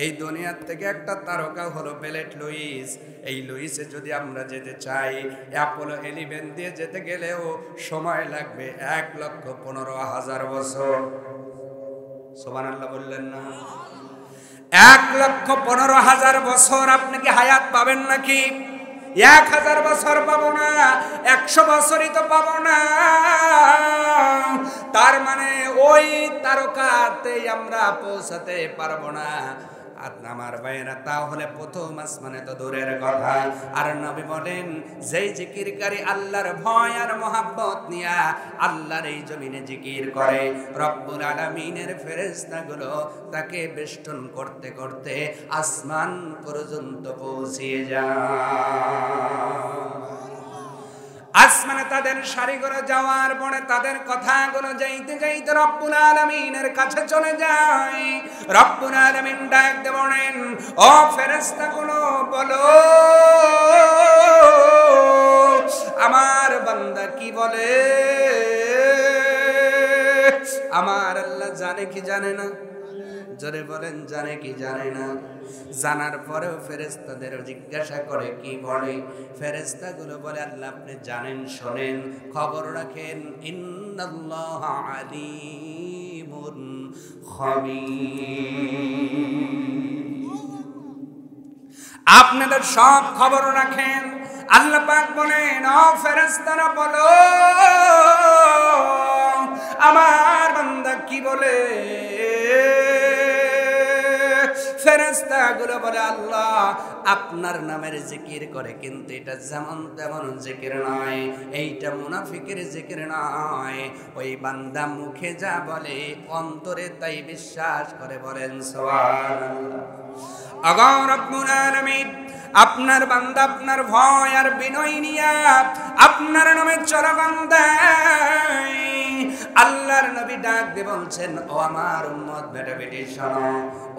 এই দুনিয়ার থেকে একটা তারকা হলো প্লেট লুইস। এই লুইসে যদি আমরা যেতে চাই, অ্যাপোলো 11 দিয়ে যেতে গেলেও সময় লাগবে 1,15,000 বছর। সুবহানাল্লাহ বললেন না? 1,15,000 বছর আপনি কি হায়াত পাবেন নাকি? 1000 বছর পাবো না, 100 বছরই তো পাবো না। তার মানে ওই তারকাতেই আমরা পৌঁছাতে পারবো না। আমার ভাইয়েরা, তাহলে প্রথম আসমানে তো দূরের কথা। আর নবী বলেন যেই জিকিরকারী আল্লাহর ভয় আর মহাব্বত নিয়া আল্লাহর এই জমিনে জিকির করে, রব্বুল আলামিনের ফেরেশতাগুলো তাকে বেষ্টন করতে করতে আসমান পর্যন্ত পৌঁছিয়ে যায়। আসমানে তাদের সারিগুলো যাওয়ার পরে তাদের কথাগুলো যাইতে যাইতে রব্বুল আলামিনের কাছে চলে যায়। রব্বুল আলামিন ডাক দিয়ে বলেন, ও ফেরেশতাগুলো বলো আমার বান্দা কি বলে। আমার আল্লাহ জানে কি জানে না? জোরে বলেন, জানে কি জানে না? জানার পরেও ফেরেশতাদের জিজ্ঞাসা করে কি বলে? ফেরেশতাগুলো বলে আল্লাহ আপনি জানেন, শোনেন, খবর রাখেন। ইন্নাল্লাহা আলিমুন খাবীর। আপনাদের সব খবর রাখেন। আল্লাহ পাক বলেন, ও ফেরেশতারা বলো আমার বান্দা কি বলে। ফেরেশতাগুলো বলে আল্লাহ আপনার নামের জিকির করে, কিন্তু এটা যেমন তেমন জিকির নয়, এইটা মুনাফিকের জিকির নয়। ওই বান্দা মুখে যা বলে অন্তরে তাই বিশ্বাস করে। বলেন সুবহানাল্লাহ। আল্লাহ রাব্বুল আলামিন আপনার বান্দা আপনার ভয় আর বিনয় নিয়া আপনার নামে চলমান দেয়। আল্লাহর নবী ডাক দিয়ে বলছেন, ও আমার উম্মত বেটা বেটি শোনো।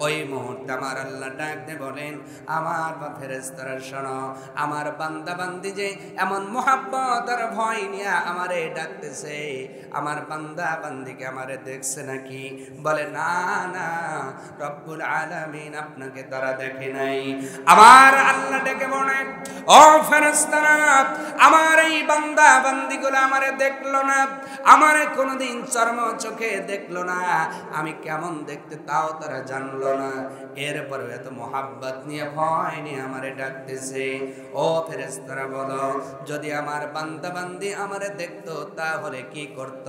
ওই মুহূর্তে আমার আল্লাহ ডাক দিয়ে বলেন, আমার ফেরেশতারা শোনো, আমার বান্দা বান্দি যে এমন মুহাব্বত আর ভয় নিয়ে আমারে ডাকতেছে, আমার বান্দা বান্দিকে আমারে দেখছে নাকি? বলে না না, রব্বুল আলামিন আপনাকে তারা দেখে নাই। আমার আল্লাহ ডেকে বলেন, ও ফেরেশতারা আমার এই বান্দা বান্দিগুলো আমারে দেখলো না, আমারে কোনোদিন চর্ম চোখে দেখলো না, আমি কেমন দেখতে তাও তারা জানলো না। এরপরে এত মোহাব্বত নিয়ে ভয় নিয়ে আমারে ডাকতেছে। ও ফেরেশতারা বলো, যদি আমার বান্দা বান্দি আমারে দেখতো তাহলে কি করত?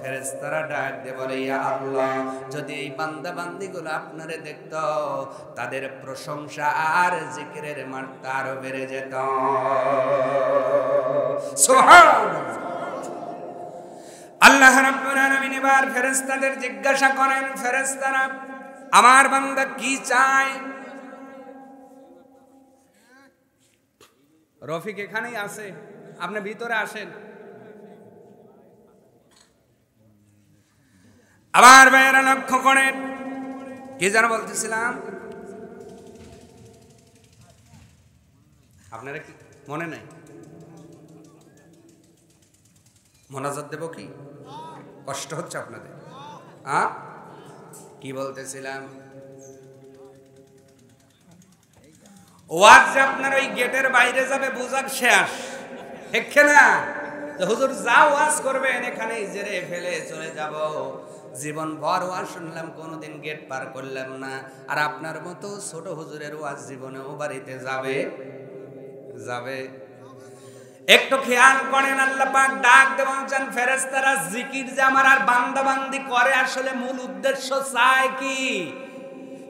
ফেরেশতারা ডাক দিয়ে বলে, ইয়া আল্লাহ যদি এই বান্দা বান্দিগুলো আপনারে দেখতো তাদের প্রশংসা আর জিকিরের মাত্রা আরো বেড়ে যেত। সুবহানাল্লাহ। আল্লাহ রাব্বুল আলামিন এবার ফেরেশতাদের জিজ্ঞাসা করেন, ফেরেশতারা আমার বান্দা কি চায়? রফিক এখানেই আছে, আপনি ভিতরে আসেন। আবার ভাইয়েরা লক্ষ্য করেন, কি যেন বলতেছিলাম আপনারা কি মনে নাই? মোনাজাত দেব কি? কষ্ট হচ্ছে আপনাদের? কি বলতেছিলাম? ওয়াজ যে আপনার ওই গেটের বাইরে যাবে বুঝাক শেষ, ঠিক না? হুজুর যা ওয়াজ করবেন এখানে জেরে ফেলে চলে যাব। জীবন ভর ওয়াজ শুনলাম, কোনোদিন গেট পার করলাম না। আর আপনার মতো ছোট হুজুরের ওয়াজ জীবনেও বাড়িতে যাবে? একটু খেয়াল করেন, আল্লাহ পাক ডাক দিয়ে বলছেন ফেরেশতারা জিকির যে আমার আর বান্দা বান্দি করে আসলে মূল উদ্দেশ্য চায় কি?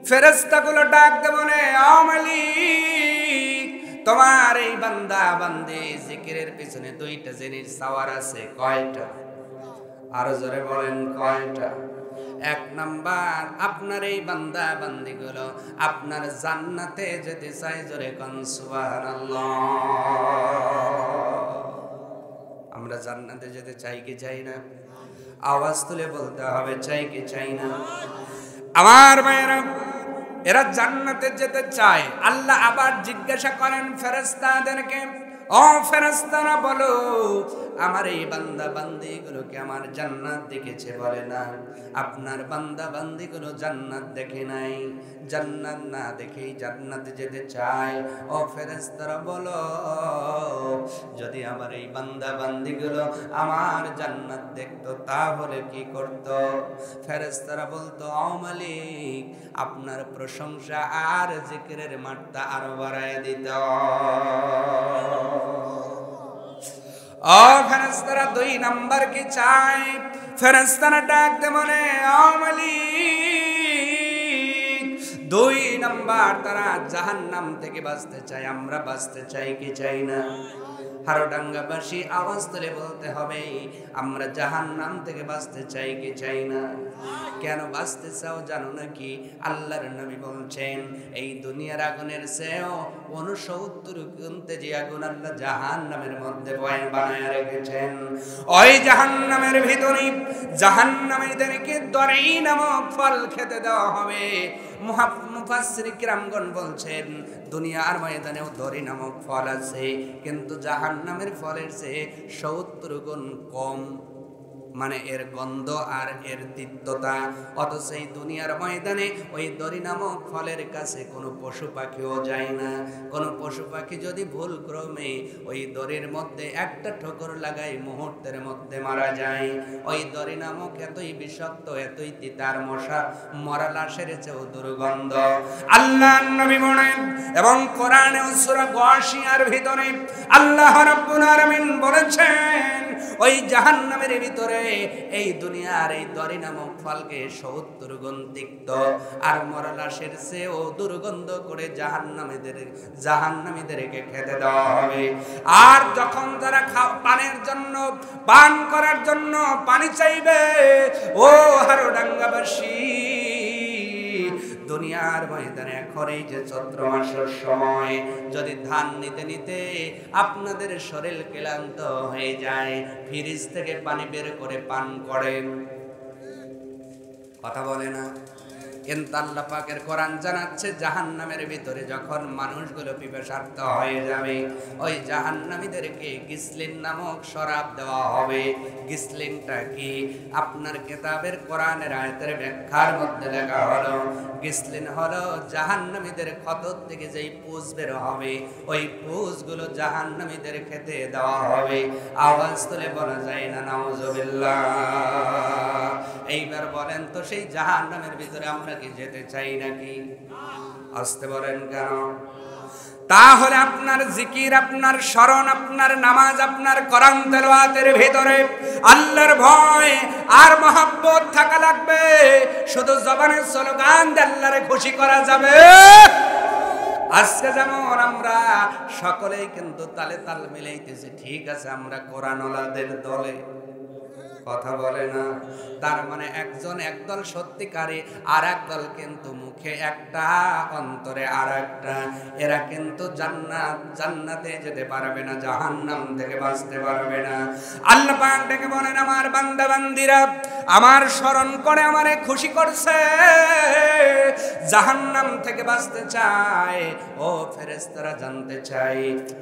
ফেরেশতাগুলো ডাক দিয়ে বলে ও মালিক, তোমার এই বান্দা বান্দি জিকিরের পিছনে দুইটা জিনিস চাওয়ার আছে। কয়টা? আরো জোরে বলেন কয়টা? এক নাম্বার, আপনার এই বান্দা বান্দিগুলো আপনার জান্নাতে যেতে চায়। জোরে কোন সুবহানাল্লাহ। আমরা জান্নাতে যেতে চাই কি চাই না? আওয়াজ তুলে বলতে হবে, চাই কি চাই না? আমার ভাইয়েরা, এরা জান্নাতে যেতে চায়। আল্লাহ আবার জিজ্ঞাসা করেন ফেরেশতাদেরকে, ও ফেরেশতারা বলো, আমার এই বান্দা বান্দিগুলোকে আমার জান্নাত দেখেছে? বলে না। আপনার বান্দা বান্দিগুলো জান্নাত দেখে নাই, জান্নাত না দেখেই জান্নাতে যেতে চায়। ও ফেরেশতারা বলো, যদি আমার এই বান্দা বান্দিগুলো আমার জান্নাত দেখতো তাহলে কি করত? ফেরেশতারা বলতো, ও মালিক, আপনার প্রশংসা আর জিকিরের মাত্রা আরো বাড়ায় দিত। ও ফেরেশতারা দুই নাম্বার কি চাই? ফেরেশতারা ডাকতে মনে, ও মালিক, দুই নাম্বার তারা জাহান্নাম থেকে বাঁচতে চায়। আমরা বাঁচতে চাই কি চাই না? হারোডাঙ্গাবাসী আওয়াজ তুলে বলতে হবে, আমরা জাহান্নাম থেকে বাঁচতে চাই কি চাই না? কেন বাঁচতে চাও জানো নাকি? আল্লাহর নবী বলছেন, এই দুনিয়ার আগুনের চেয়েও 69 গুণ তেজি আগুন আল্লাহ জাহান্নামের মধ্যে বানায় রেখেছেন। ওই জাহান্নামের ভিতরে জাহান্নামীদেরকে দরই নামক ফল খেতে দেওয়া হবে। মুফাসসির কিরামগণ বলছেন, দুনিয়ার ময়দানেও দরি নামক ফল আছে, কিন্তু জাহান্নামের ফলের চেয়ে 70 গুণ কম। মানে এর গন্ধ আর এর তিক্ততা। অথচ এই দুনিয়ার ময়দানে ওই দরি নামক ফলের কাছে কোনো পশু পাখিও যায় না। কোনো পশু পাখি যদি ভুল ক্রমে ওই দড়ির মধ্যে একটা ঠোকর লাগায়, মুহূর্তের মধ্যে মারা যায়। ওই দড়ি নামক এতই বিষাক্ত, এতই তিতার মশা, মরা লাশের চেয়েও দুর্গন্ধ। আল্লাহর নবী বলেন, এবং কোরআনে সূরা গাশিয়ার ভিতরে আল্লাহ রাব্বুল আলামিন বলেছেন, ওই জাহান্নামের ভিতরে এই দুনিয়ার এই দড়ি নামক ফলকে 70 গুণ তিক্ত আর মরা লাশের চেয়েও দুর্গন্ধ করে জাহান্নামীদেরকে খেতে দেওয়া হবে। আর যখন তারা পানের জন্য, পান করার জন্য পানি চাইবে, ও হারোডাঙ্গাবাসী, দুনিয়ার ময়দানে এখন এই যে চৈত্র মাসের সময়, যদি ধান নিতে নিতে আপনাদের শরীর ক্লান্ত হয়ে যায়, ফ্রিজ থেকে পানি বের করে পান করেন, কথা বলে না? কিন্তু আল্লাহ পাকের কোরআন জানাচ্ছে, জাহান্নামের ভিতরে যখন মানুষগুলো পিপাসার্ত হয়ে যাবে, ওই জাহান্নামীদেরকে গিসলিন নামক শরাব দেওয়া হবে। গিসলিনটা কি? আপনার কিতাবের কোরআনের আয়াতের ব্যাখ্যার মধ্যে লেখা হলো, গিসলিন হলো জাহান্নামীদের ক্ষত থেকে যেই পুজ বের হবে, ওই পুজগুলো জাহান্নামীদের খেতে দেওয়া হবে। আওয়াজ তুলে বলা যায় না নাউজুবিল্লাহ? এইবার বলেন তো, সেই জাহান্নামের ভিতরে আমরা কি যেতে চাই নাকি? আসতে বলেন কেন? তাহলে আপনার জিকির, আপনার স্মরণ, আপনার নামাজ, আপনার কোরআন তেলাওয়াতের ভিতরে আল্লাহর ভয় আর মহব্বত থাকা লাগবে। শুধু জবানের স্লোগান দিয়ে আল্লাহরে খুশি করা যাবে? আজকে যেমন আমরা সকলেই কিন্তু তালে তাল মিলাইতেছি, ঠিক আছে আমরা কোরআনওয়ালাদের দলে, কথা বলে না? তার মানে একজন একদল সত্যিকারী, আর একদল কিন্তু মুখে একটা অন্তরে আর একটা। এরা কিন্তু জান্নাতে যেতে পারবে না, জাহান্নাম থেকে বাঁচতে পারবে না। আল্লাহ পাক ডেকে বলেন, আমার বান্দা বান্দিরা আমার স্মরণ করে আমারে খুশি করছে, জাহান্নাম থেকে বাঁচতে চায়। ও ফেরেশতারা জানতে চাই,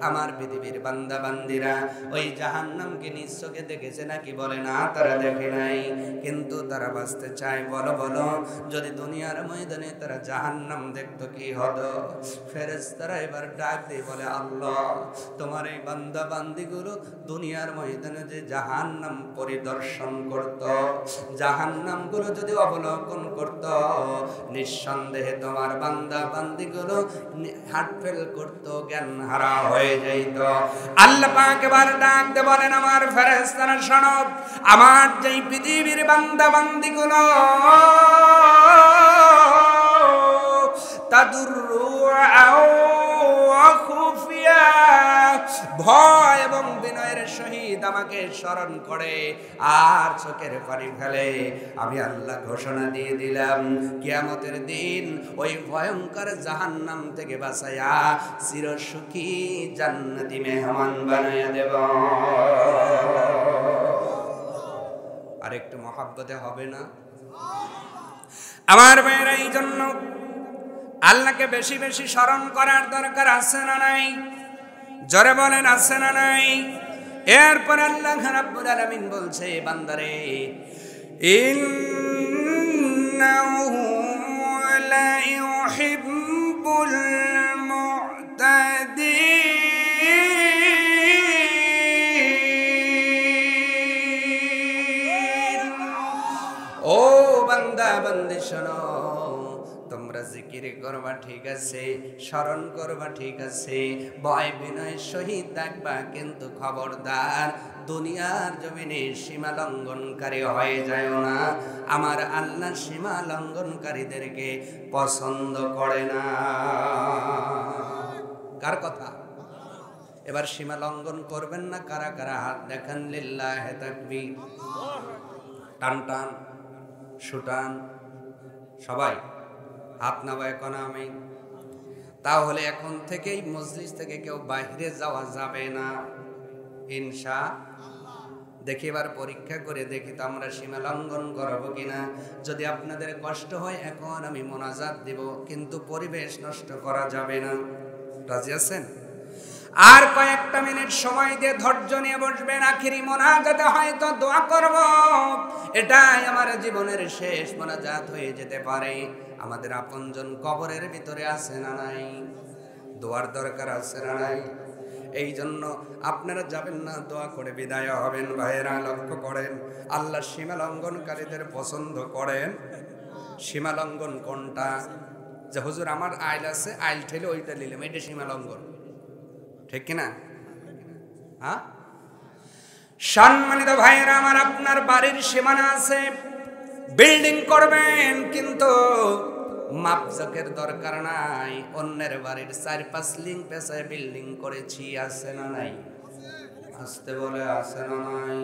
আমার পৃথিবীর বান্দা বান্দিরা ওই জাহান্নামকে নিজ চোখে দেখেছে নাকি? বলে না, তারা দেখে নাই, কিন্তু তারা বাঁচতে চায়। বলো বলো, যদি দুনিয়ার ময়দানে তারা জাহান্নাম দেখতো কি হতো? ফেরেশতারা এবার ডাক দিয়ে বলে, আল্লাহ, তোমার এই বান্দা বান্দিগুলো দুনিয়ার ময়দানে যে জাহান্নাম পরিদর্শন করত, জাহান্নামগুলো যদি অবলোকন করত, নিঃসন্দেহে তোমার বান্দা বান্দিগুলো হার্ট ফেল করত, জ্ঞান হারা হয়ে যাইত। আল্লাহ পাক এবার ডাক দিয়ে বলেন, আমার ফেরেশতারা শোনো, আমার যেই পৃথিবীর বান্দা বান্দিগুলো তাদুরু আও খুফিয়া, ভয় এবং বিনয়ের সহিত আমাকে স্মরণ করে আর চোখের পানি ফেলে, আমি আল্লাহ ঘোষণা দিয়ে দিলাম, কিয়ামতের দিন ওই ভয়ঙ্কর জাহান্নাম থেকে বাঁচাইয়া চিরসুখী জান্নাতি মেহমান বানাইয়া দেব। আর একটু মহাব্বতে হবে না আমার ভাইরা? এই জন্য আল্লাহকে বেশি বেশি স্মরণ করার দরকার আছে না নাই? জোরে বলেন, আছে না নাই? এরপর আল্লাহ রাব্বুল আলামিন বলছে, বান্দারে, ইন্নাহু লা ইউহিব্বুল মু'তাদিন। ও বান্দা বান্দি শোনো, তোমরা জিকির করবা ঠিক আছে, স্মরণ করবা ঠিক আছে, ভয় বিনয় সহিত থাকবা, কিন্তু খবরদার দুনিয়ার জমিনে সীমা লঙ্ঘনকারী হয়ে যায় না। আমার আল্লাহ সীমা লঙ্ঘনকারীদেরকে পছন্দ করে না। কার কথা? এবার সীমা লঙ্ঘন করবেন না কারা কারা? হাত দেখান, লিল্লাহি তাকবীর। টান টান সুটান সবাই হাত নামায় কোন আমি। তাহলে এখন থেকেই মজলিস থেকে কেউ বাইরে যাওয়া যাবে না ইনশাআল্লাহ। দেখি এবার পরীক্ষা করে দেখি তো আমরা সীমা লঙ্ঘন করবো কিনা। যদি আপনাদের কষ্ট হয় এখন আমি মোনাজাত দিব, কিন্তু পরিবেশ নষ্ট করা যাবে না। রাজি আছেন? আর কয়েকটা মিনিট সময় দিয়ে ধৈর্য নিয়ে বসবেন। আখিরি মোনাজাতে হয়তো দোয়া করব, এটাই আমার জীবনের শেষ মোনাজাত হয়ে যেতে পারে। আমাদের আপনজন কবরের ভিতরে আছে না নাই? দোয়ার দরকার আছে না নাই? এই জন্য আপনারা যাবেন না, দোয়া করে বিদায় হবেন। ভাইয়েরা লক্ষ্য করেন, আল্লাহ সীমা লঙ্ঘনকারীদের পছন্দ করেন। সীমা লঙ্ঘন কোনটা? যে হুজুর আমার আইল আছে, আইল ঠেলে ওইটা নিলাম, এটা সীমা লঙ্ঘন, ঠিক কিনা? হ্যাঁ, সম্মানিত ভাইয়েরা আমার, আপনার বাড়ির সীমানা আছে, বিল্ডিং করবেন, কিন্তু মাপজকের দরকার নাই। অন্যের বাড়ির 4-5 লিং পেছায় বিল্ডিং করেছি, আছে না নাই? আসতে বলে, আছে না নাই?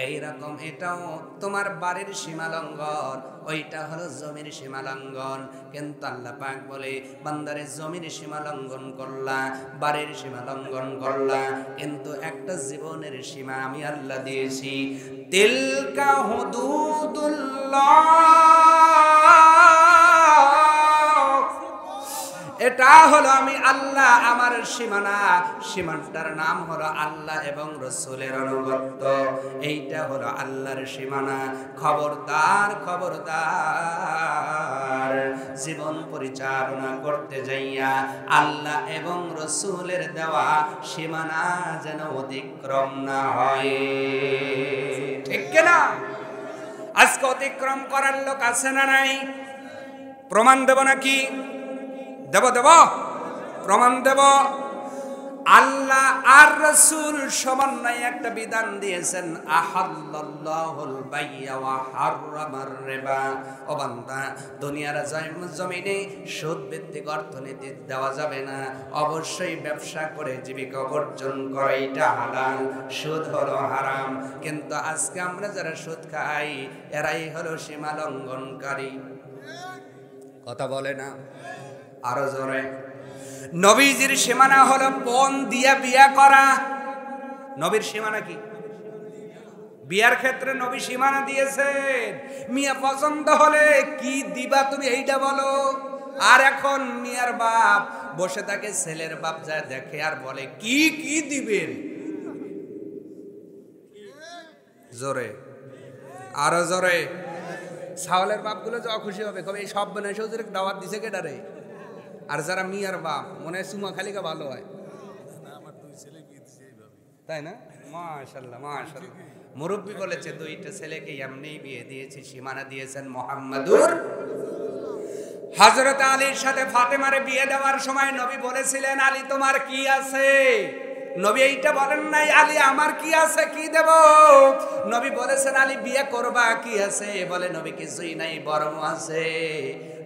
এইরকম এটাও তোমার বাড়ির সীমা লঙ্ঘন, ওইটা হলো জমির সীমা লঙ্ঘন। কিন্তু আল্লাহ পাক বলে, বান্দারে জমির সীমা লঙ্ঘন করলা, বাড়ির সীমা লঙ্ঘন করলা, কিন্তু একটা জীবনের সীমা আমি আল্লাহ দিয়েছি। তিলকা হুদুদুল্লাহ, এটা হলো আমি আল্লাহ, আমার সীমানা। সীমানটার নাম হলো আল্লাহ এবং রসুলের আনুগত্য। এইটা হলো আল্লাহর সীমানা। খবরদার খবরদার, জীবন পরিচালনা করতে যাইয়া আল্লাহ এবং রসুলের দেওয়া সীমানা যেন অতিক্রম না হয়, ঠিক কিনা? আজকে অতিক্রম করার লোক আছে না নাই? প্রমাণ দেব নাকি? দেব প্রমাণ দেব। আল্লাহ আর রাসূল সমন্বয়ে একটা বিধান দিয়েছেন, আহাল্লাল্লাহুল বাইয়া ওয়া হারামার রিবা। ও বান্দা, দুনিয়ার জমিনে সুদ ভিত্তিক অর্থনীতি দেওয়া যাবে না। অবশ্যই ব্যবসা করে জীবিকা অর্জন করা এটা হালাল, সুদ হলো হারাম। কিন্তু আজকে আমরা যারা সুদ খাই, এরাই হলো সীমা লঙ্ঘনকারী। কথা বলে না? আরো জোরে। নবীজির সীমানা হলো পণ দিয়া বিয়া করা। নবীর সীমানা কি? বিয়ার ক্ষেত্রে নবী সীমানা দিয়েছেন, মিয়া পছন্দ হলে কি দিবা তুমি এইটা বলো। আর এখন মিয়ার বাপ বসে থাকে, ছেলের বাপ যায় দেখে আর বলে কি কি দিবেন। জোরে, আরো জোরে। ছাওয়ালের বাপগুলো যা খুশি হবে, কবে এই সব বোনের শ্বশুরে দাওয়াত দিছে কেডারে। আর যারা মিয়ার বাপ মনে হয় চুমা খালিকা ভালো হয়, তাই না? মাশাআল্লাহ মাশাআল্লাহ। মুরব্বী বলেছে 2টা ছেলেকে এমনি বিয়ে দিয়েছি, সীমানা দিয়েছেন মুহাম্মাদুর। হযরত আলীর সাথে ফাতেমারে বিয়ে দেওয়ার সময় নবী বলেছিলেন, আলী তোমার কি আছে? নবী এইটা বলেন নাই, আলী আমার কি আছে, কি দেব? নবী বলেছেন, আলী বিয়ে করবা, কি আছে? বলে নবী কিছুই নাই, বরং আছে।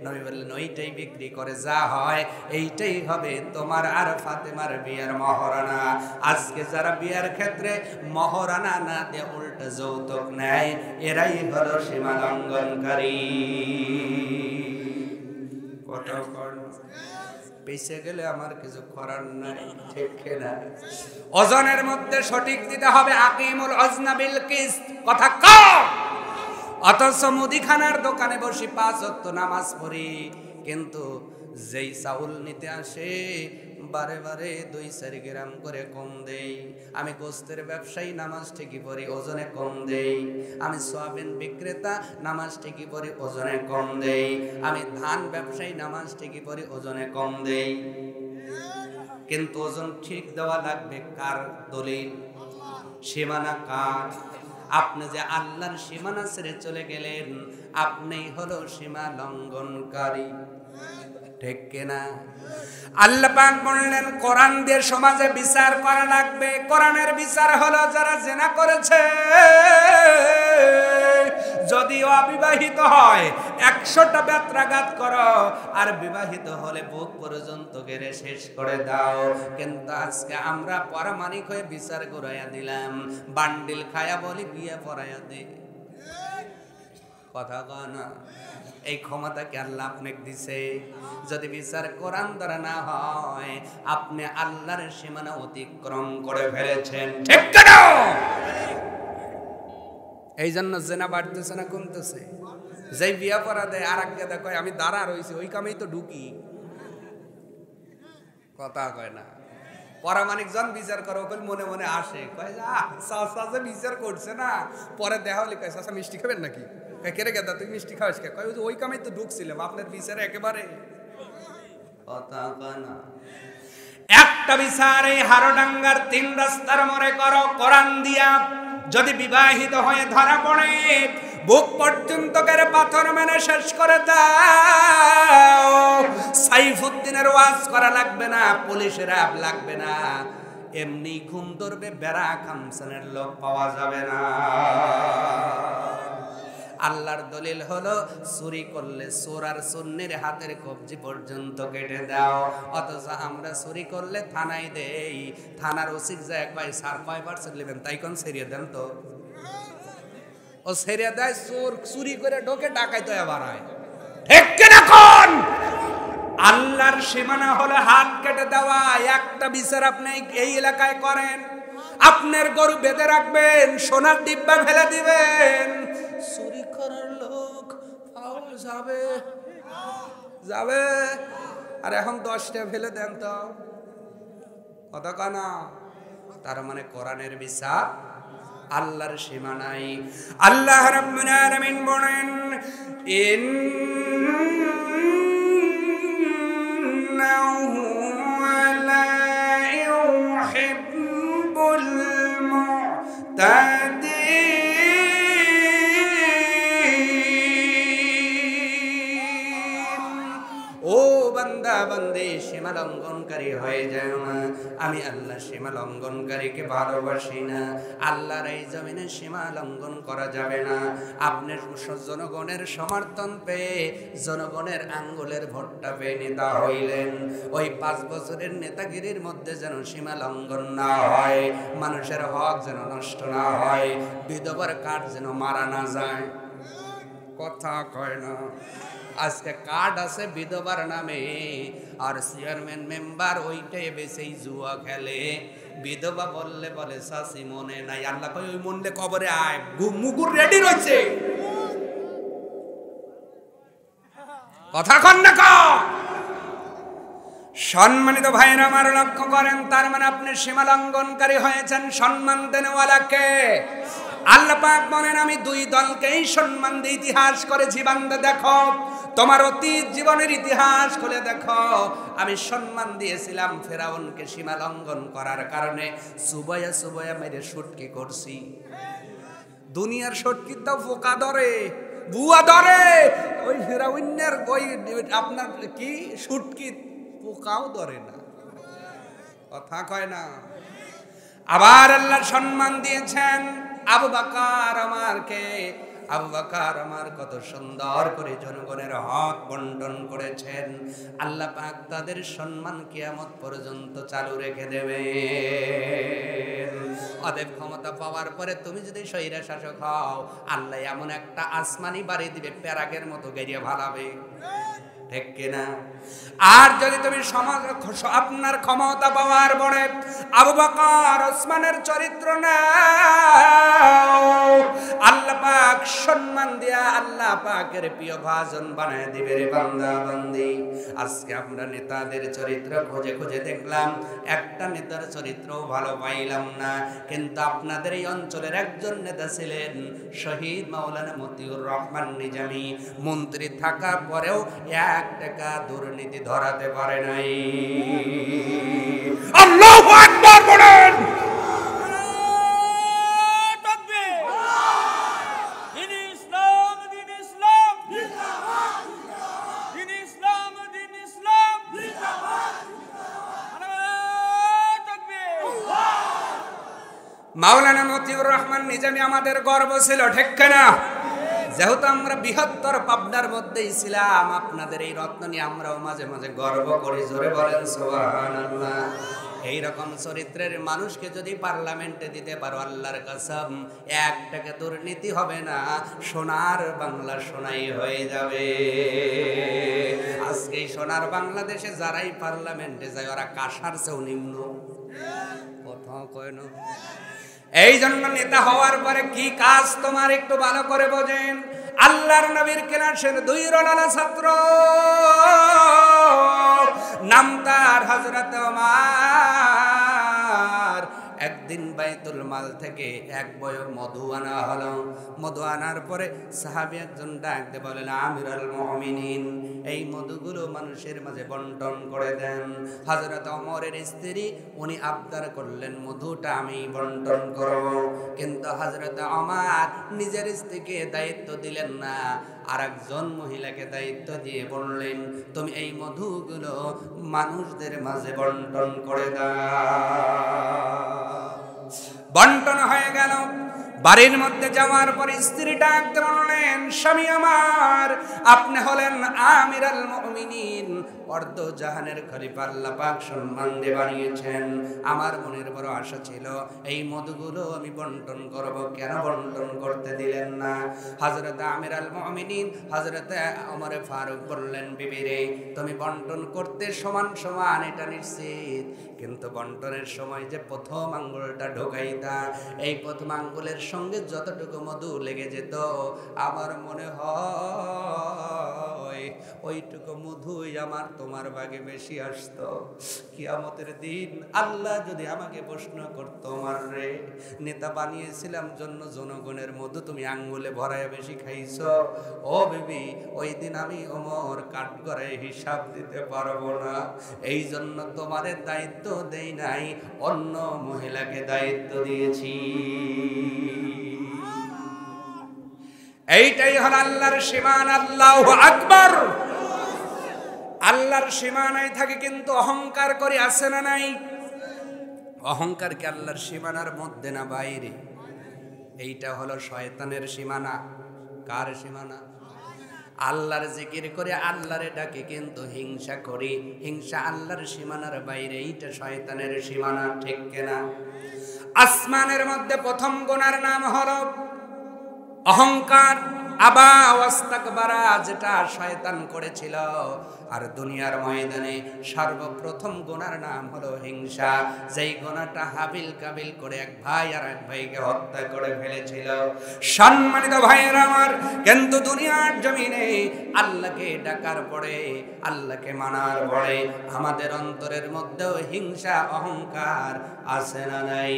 নবী বললেন, ওইটাই বিক্রি করে যা হয় এইটাই হবে তোমার আর ফাতেমার বিয়ের মহরানা। আজকে যারা বিয়ের ক্ষেত্রে মহরানা না দিয়ে উল্টো যৌতুক নেয়, এরাই হলো সীমা লঙ্ঘনকারী। পেছে গেলে আমার কিছু করার নাই, ঠিক না? ওজনের মধ্যে সঠিক দিতে হবে, আকিমুল ওজনা বিল কিসত, কথা কম। অথচ মুদিখানার দোকানে বসে 5 ওয়াক্ত নামাজ পড়ি, কিন্তু যেই চাউল নিতে আসে বারে বারে 2-4 গ্রাম করে কম দেই। আমি গোস্তের ব্যবসায়ী, নামাজ ঠিকই পড়ি, ওজনে কম দেই। আমি সয়াবিন বিক্রেতা, নামাজ ঠিকই পড়ি, ওজনে কম দেই। আমি ধান ব্যবসায়ী, নামাজ ঠিকই পড়ি, ওজনে কম দেই। কিন্তু ওজন ঠিক দেওয়া লাগবে কার দলিল? সীমানা কার? আপনি যে আল্লাহর সীমানা ছেড়ে চলে গেলেন, আপনিই হলো সীমা লঙ্ঘনকারী, ঠিক কিনা? আল্লাহ পাক বললেন, কোরআন দিয়ে সমাজে বিচার করা লাগবে। কোরআনের বিচার হলো যারা জিনা করেছে, যদিও অবিবাহিত হয় 100টা বেত্রাঘাত করো, আর বিবাহিত হলে বুক পর্যন্ত গেড়ে শেষ করে দাও। কিন্তু আজকে আমরা পরামানিক হয়ে বিচার করাইয়া দিলাম, বান্ডিল খায়া বলি বিয়ে পড়াইয়া দে, কথা কয় না? এই ক্ষমতা কি আল্লাহ আপনাকে দিছে? যদি বিচার কোরআন দ্বারা না হয়, আপনি আল্লাহর সীমানা অতিক্রম করে ফেলেছেন, ঠিক না? এই জন্য জেনা বাড়তেছে না কমতেছে? যেই বিয়া পড়া দেয় আর আগে দেখো আমি দাঁড়া রয়েছি, ওই কামেই তো ঢুকি, কথা কয় না? পরামানিক জন বিচার করো, মনে মনে আসে, কয় যে বিচার করছে না, পরে দেখা হলে কয় চাচা মিষ্টি খাবেন নাকি? কেরে গেদা তুই মিষ্টি খাওয়াস কে? কয় ওই কামেই তো ঢুকছিলাম, আপনার বিচারে একেবারে কথা কয় না। একটা বিচার এই হারোডাঙ্গার 3 রাস্তার মোড়ে করো কোরআন দিয়া। যদি বিবাহিত হয়ে ধরা পড়ে, বুক পর্যন্ত করে পাথর মেনে শেষ করে দাও। সাইফুদ্দিনের ওয়াজ করা লাগবে না, পুলিশের আপ লাগবে না, এমনি ঘুম ধরবে, বেড়া খামসানের লোক পাওয়া যাবে না। আল্লাহর দলিল হলো, চুরি করলে চোর আর চুন্নির হাতের কবজি পর্যন্ত কেটে দাও। অথচ আমরা চুরি করলে থানায় দেই, থানার ওসির যায় কয় স্যার কয়বার নেবেন, তাই কোন সেরিয়ে দেন তো। ও সেরিয়ে দেয়, চোর চুরি করে ঢোকে, ডাকাই তো এবার হয়, ঠিক কিনা কোন? আল্লাহর সীমানা হলো হাত কেটে দেওয়া। একটা বিচার আপনি এই এলাকায় করেন, আপনার গরু বেঁধে রাখবেন, সোনার ডিব্বা ফেলে দিবেন, চুরি করার লোক পাওয়া যাবে যাবে। আর এখন 10টা ফেলে দেন তো, কথা কানা? তার মানে কোরআনের বিচার, আল্লাহর সীমানাই। আল্লাহ রাব্বুল আলামিন বলেন, ইন্নাহু লা ইউহিব্বুল মুতাদিন। ও বান্দা বান্দে, সীমা লঙ্ঘনকারী হয়ে যায় না। আমি আল্লাহ সীমা লঙ্ঘনকারীকে ভালোবাসি না। আল্লাহর এই জমিনে সীমা লঙ্ঘন করা যাবে না। আপনি জনগণের সমর্থন পেয়ে, জনগণের আঙ্গুলের ভোটটা পেয়ে নেতা হইলেন, ওই 5 বছরের নেতাগিরির মধ্যে যেন সীমা লঙ্ঘন না হয়, মানুষের হক যেন নষ্ট না হয়, বিধবার কার্ড যেন মারা না যায়, কথা কয় না? আজকে কার্ড আছে বিধবার নামে, আর চেয়ারম্যান মেম্বার ওইটাই বেশি জুয়া খেলে। বিধবা বললে বলে শাসি মনে নাই। আল্লাহ কই ওই মনলে কবরে আয়, মুগুর রেডি রয়েছে, কথা কন না। সম্মানিত ভাইরা আমার, লক্ষ্য করেন, তার মানে আপনি সীমা লঙ্ঘনকারী হয়েছেন। সম্মান দেনওয়ালাকে আল্লাহ পাক বলেন আমি দুই দলকেই সম্মান দিয়ে ইতিহাস করেছি। বান্দা দেখো, তোমার অতীত জীবনের ইতিহাস খুলে দেখো, আমি সম্মান দিয়েছিলাম ফেরাউনকে সীমা লঙ্ঘন করার কারণে। সুবয়া সুবয়া মেরে শুটকি করছি। দুনিয়ার শুটকি তো পোকা ধরে, বুয়া ধরে, ওই ফেরাউনের ওই আপনার কি শুটকি পোকাও ধরে না, কথা কয় না। আবার আল্লাহ সম্মান দিয়েছেন আবু বকর আমারকে। আবু বকর আমার কত সুন্দর করে জনগণের হক বন্টন করেছেন। আল্লাহ পাক তাদের সম্মান কিয়ামত পর্যন্ত চালু রেখে দেবে। অতএব ক্ষমতা পাওয়ার পরে তুমি যদি স্বৈরা শাসক হও, আল্লাহ এমন একটা আসমানি বাড়ি দিবে, প্যারাগের মতো গেরিয়ে ভালাবে, ঠিক কিনা? আর যদি তুমি আপনার ক্ষমতা পাওয়ার পরে আবু বকর ওসমানের চরিত্র নাও, আল্লাহ পাক সম্মান দিয়া আল্লাহ পাকের প্রিয় ভাজন বানায় দিবে রে বান্দা বান্দি। আজকে আমরা নেতাদের চরিত্র খুঁজে খুঁজে দেখলাম, একটা নেতার চরিত্রও ভালো পাইলাম না। কিন্তু আপনাদের এই অঞ্চলের একজন নেতা ছিলেন শহীদ মাওলানা মতিউর রহমান নিজামী। মন্ত্রী থাকার পরেও 1 টাকা দুর্নীতি ধরাতে পারে নাই। আল্লাহু আকবার বলেন। মাওলানা মতিউর রহমান নিজামী আমাদের গর্ব ছিল, ঠিক কিনা? যেহেতু আমরা বৃহত্তর পাবনার মধ্যেই ছিলাম, আপনাদের এই রত্ন নিয়ে আমরাও মাঝে মাঝে গর্ব করি। জোরে বলেন সুবহানাল্লাহ। এইরকম চরিত্রের মানুষকে যদি পার্লামেন্টে দিতে পারো, আল্লাহর কসম 1 টাকা দুর্নীতি হবে না, সোনার বাংলা সোনাই হয়ে যাবে। আজকে সোনার বাংলাদেশে যারাই পার্লামেন্টে যায়, ওরা কাঁসার চেয়েও নিম্ন, কথা কয় না। এই জন্য নেতা হওয়ার পরে কি কাজ তোমার একটু ভালো করে বোঝেন। আল্লাহর নবীর ক্লাসের 2 রনালা ছাত্র, নাম তার হযরত ওমর। একদিন বাইতুল মাল থেকে 1 বয়ম মধু আনা হলো। মধু আনার পরে সাহাবী একজন ডাক দিয়ে বলেন, আমিরুল মুমিনিন, এই মধুগুলো মানুষের মাঝে বন্টন করে দেন। হযরত ওমরের স্ত্রী উনি আবদার করলেন, মধুটা আমি বন্টন করব। কিন্তু হযরত ওমর নিজের স্ত্রীকে দায়িত্ব দিলেন না, আরেকজন মহিলাকে দায়িত্ব দিয়ে বললেন, তুমি এই মধুগুলো মানুষদের মাঝে বন্টন করে দাও। বন্টন হয়ে গেল। বাড়ির মধ্যে যাওয়ার পর স্ত্রী ডাকতে বললেন, স্বামী আমার, আপনি হলেন আমিরুল মুমিনিন, অর্ধ জাহানের খলিফা, আল্লাহ পাক সম্মান দিয়ে বানিয়েছেন। আমার মনের বড় আশা ছিল এই মধুগুলো আমি বন্টন করব, কেন বন্টন করতে দিলেন না? হযরত আমিরুল মুমিনিন হযরত ওমর ফারুক বললেন, বিবি রে, তুমি বন্টন করতে সমান সমান এটা নিশ্চিত, কিন্তু বন্টনের সময় যে প্রথম আঙ্গুলটা ঢোকাইতা, এই প্রথম আঙ্গুলের সঙ্গে যতটুকু মধু লেগে যেত, আমার মনে হয় ওইটুকু মধুই আমার তোমার ভাগে বেশি আসতো। কিয়ামতের দিন আল্লাহ যদি আমাকে প্রশ্ন করতো, আমার রে, নেতা বানিয়েছিলাম জন্য জনগণের মধু তুমি আঙ্গুলে ভরায় বেশি খাইছো, ও বিবি, ওই দিন আমি ওমর কাঠগড়ায় হিসাব দিতে পারবো না। এই জন্য তোমাদের দায়িত্ব দেই নাই, অন্য মহিলাকে দায়িত্ব দিয়েছি। এইটাই হল আল্লাহর সীমানা। আল্লাহু আকবার। আল্লাহর সীমানায় থাকে, কিন্তু অহংকার করে আছে না নাই? অহংকার কি আল্লাহর সীমানার মধ্যে না বাইরে? এইটা হলো শয়তানের সীমানা। কার সীমানা? আল্লাহর জিকির করে আল্লাহরে ডাকে, কিন্তু হিংসা করি, হিংসা আল্লাহর সীমানার বাইরে, এইটা শয়তানের সীমানা, ঠিক কিনা? আসমানের মধ্যে প্রথম গুনার নাম হলো অহংকার। আবা ওয়াস্তাকবারা, যেটা শয়তান করেছিল। আর দুনিয়ার ময়দানে সর্বপ্রথম গুনার নাম হলো হিংসা, যেই গুনাহটা হাবিল কাবিল করে এক ভাই আর এক ভাইকে হত্যা করে ফেলেছিল। সম্মানিত ভাইয়েরা আমার, কিন্তু দুনিয়ার জমিনে আল্লাহকে ডাকার পরে, আল্লাহকে মানার পরে আমাদের অন্তরের মধ্যেও হিংসা অহংকার আছে না নাই?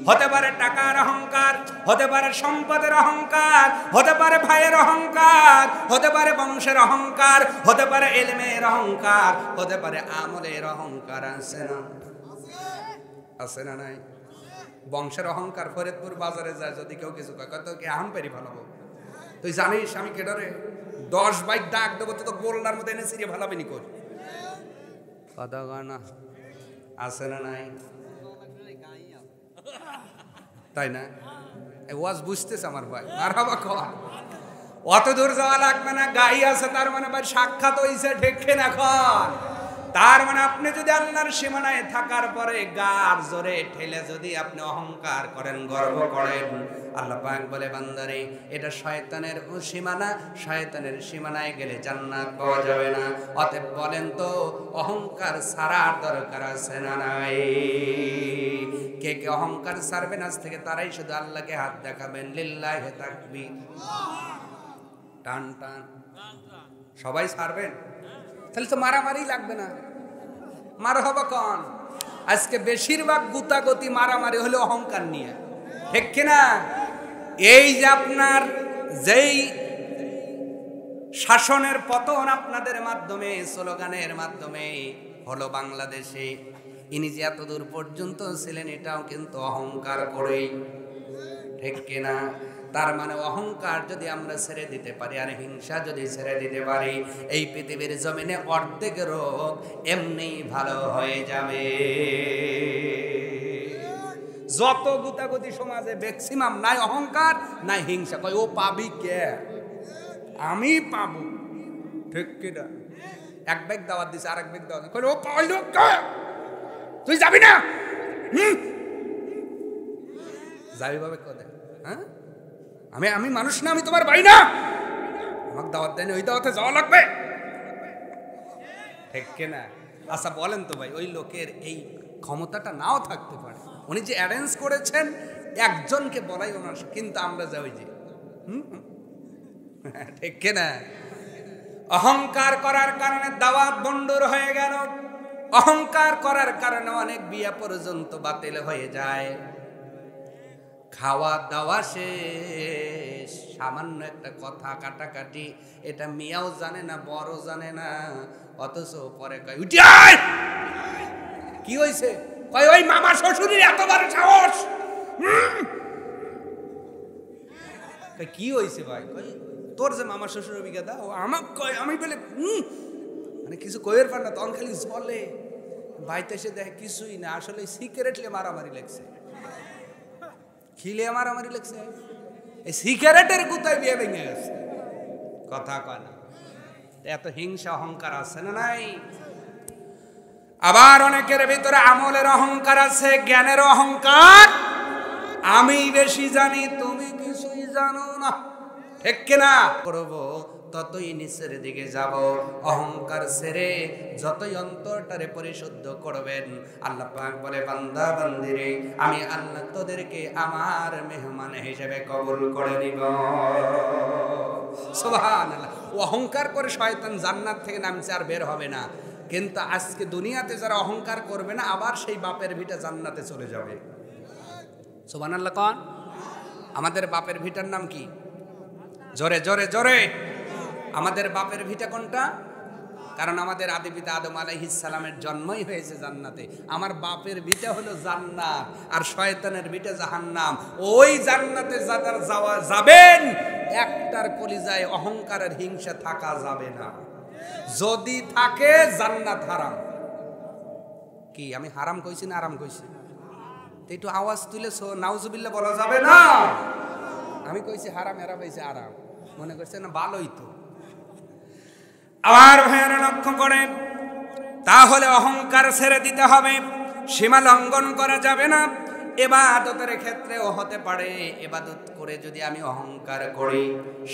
হতে পারে টাকার অহংকার, হতে পারে সম্পদের অহংকার, হতে পারে ভাইয়ের অহংকার, হতে পারে বংশের অহংকার, হতে পারে ইলমের অহংকার, হতে পারে আমলের অহংকার। আছে না? আছে না নাই? বংশের অহংকার। ফরিদপুর বাজারে যায় যদি কেউ কিছু কয়, কত কি আহম পেরি ভালাবো? তুই জানিস আমি কেডরে 10 বাইক ডাক দেবো, তো গোলনার মধ্যে এনে সিরিয়ে ভালাবিনি কর। কথা কয় না? আছে না নাই? তাই না? ওয়াজ বুঝতেছে আমার ভাই, মারহাবা কর। অত দূর যাওয়া লাগবে না। গাই আছে তার মানে ভাই সাক্ষাৎ হইছে, ঠেকে না এখন। তার মানে আপনি যদি আল্লাহর সীমানায় থাকার পরে গার জোরে ঠেলে যদি আপনি অহংকার করেন, গর্ব করেন, আল্লাহ পাক বলে বান্দারে এটা শয়তানের সীমানা, শয়তানের সীমানায় গেলে জান্নাত পাওয়া যাবে না। অতএব বলেন তো অহংকার ছাড়ার দরকার আছে না নাই? কে কে অহংকার ছাড়বেন আজ থেকে তারাই শুধু আল্লাহকে হাত দেখাবেন। লিল্লাহি তাকবীর। টান টান সবাই ছাড়বেন, তাহলে তো মারামারি লাগবে না। মারহাবা কোন? আজকে বেশিরভাগ গুতাগতি মারামারি হলো অহংকার নিয়ে, ঠিক কিনা? এই যে আপনার যেই শাসনের পতন আপনাদের মাধ্যমে, স্লোগানের মাধ্যমে হলো বাংলাদেশে, ইনি যে এত দূর পর্যন্ত ছিলেন এটাও কিন্তু অহংকার করেই, ঠিক কিনা? তার মানে অহংকার যদি আমরা ছেড়ে দিতে পারি আর হিংসা যদি ছেড়ে দিতে পারি, এই পৃথিবীর জমিনে অর্ধেক রোগ এমনি ভালো হয়ে যাবে। যত গুতাগুতি সমাজে ম্যাক্সিমাম নাই অহংকার নাই হিংসা। কয় ও পাবি কে? আমি পাবো, ঠিক কিনা? এক ব্যাগ দাওয়াত দিছে, আরেক ব্যাগ দাওয়াত, কয় ও পাইলো কে? তুই যাবি না? যাবি ভাবে কদে? হ্যাঁ, আমি মানুষ না, আমি তোমার ভাই না, আমাকে দাওয়াত দেয়নি, ওই দাওয়াতে যাওয়া লাগবে, ঠিক কিনা? আচ্ছা বলেন তো ভাই, ওই লোকের এই ক্ষমতাটা নাও থাকতে পারে, উনি যে অ্যারেঞ্জ করেছেন একজনকে বলাই ওনার, কিন্তু আমরা যাই ওই যে ঠিক কিনা? অহংকার করার কারণে দাওয়াত বন্ডর হয়ে গেল, অহংকার করার কারণে অনেক বিয়ে পর্যন্ত বাতিল হয়ে যায়। খাওয়া দাওয়া শেষ, সামান্য একটা কথা কাটাকাটি, এটা মিয়াও জানে না, বড় জানে না, অথচ পরে কয় উঠি আয়, কি হয়েছে? কয় ওই মামা শ্বশুরের এত বড় সাহস। কি হয়েছে ভাই? তোর যে মামা শ্বশুর অভিজ্ঞতা, ও আমাকে কয়, আমি বলে মানে কিছু কয়ের পার না, তখন খালি বলে ভাইতে এসে দেখে কিছুই না, আসলে সিগারেটলে মারামারি লাগছে। খিলে মারামারি লাগছে, এই সিগারেটের গুতায় বিয়ে ভেঙে গেছে। কথা কয় না? এত হিংসা অহংকার আছে না নাই? আবার অনেকের ভিতরে আমলের অহংকার আছে, জ্ঞানের অহংকার। আমি বেশি জানি, তুমি কিছুই জানো না, ঠিক কিনা? করবো ততই নিচের দিকে যাব। অহংকার ছেড়ে যতই অন্তরটারে পরিশুদ্ধ করবেন, আল্লাহ পাক বলে বান্দা বান্দিরে আমি আল্লাহ তোদেরকে আমার মেহমান হিসেবে কবুল করে নিব। সুবহানাল্লাহ। অহংকার করে শয়তান জান্নাত থেকে নামছে, আর বের হবে না। কিন্তু আজকে দুনিয়াতে যারা অহংকার করবে না, আবার সেই বাপের ভিটা জান্নাতে চলে যাবে। সুবহানাল্লাহ। কোন? আমাদের বাপের ভিটার নাম কি? জোরে জোরে জোরে। আমাদের বাপের ভিটা কোনটা? কারণ আমাদের আদি পিতা আদম আলাইহিস সালামের জন্মই হয়েছে জান্নাতে। আমার বাপের ভিটা হলো জান্নাত, আর শয়তানের ভিটা জাহান্নাম। ওই জান্নাতে যারা যাবেন, একটার কলিজায় অহংকারের হিংসা থাকা যাবে না। যদি থাকে জান্নাত হারাম। কি আমি হারাম কইছি না আরাম কইছি? একটু আওয়াজ তুলেছো, নাউজুবিল্লাহ বলা যাবে না। আমি কইছি হারাম, এরা কইছে আরাম, মনে করছে না ভালোই তো। আবার ভাইয়েরা লক্ষ্য করেন, তাহলে অহংকার ছেড়ে দিতে হবে, সীমা লঙ্ঘন করা যাবে না। ইবাদতের ক্ষেত্রেও হতে পারে। ইবাদত করে যদি আমি অহংকার করি,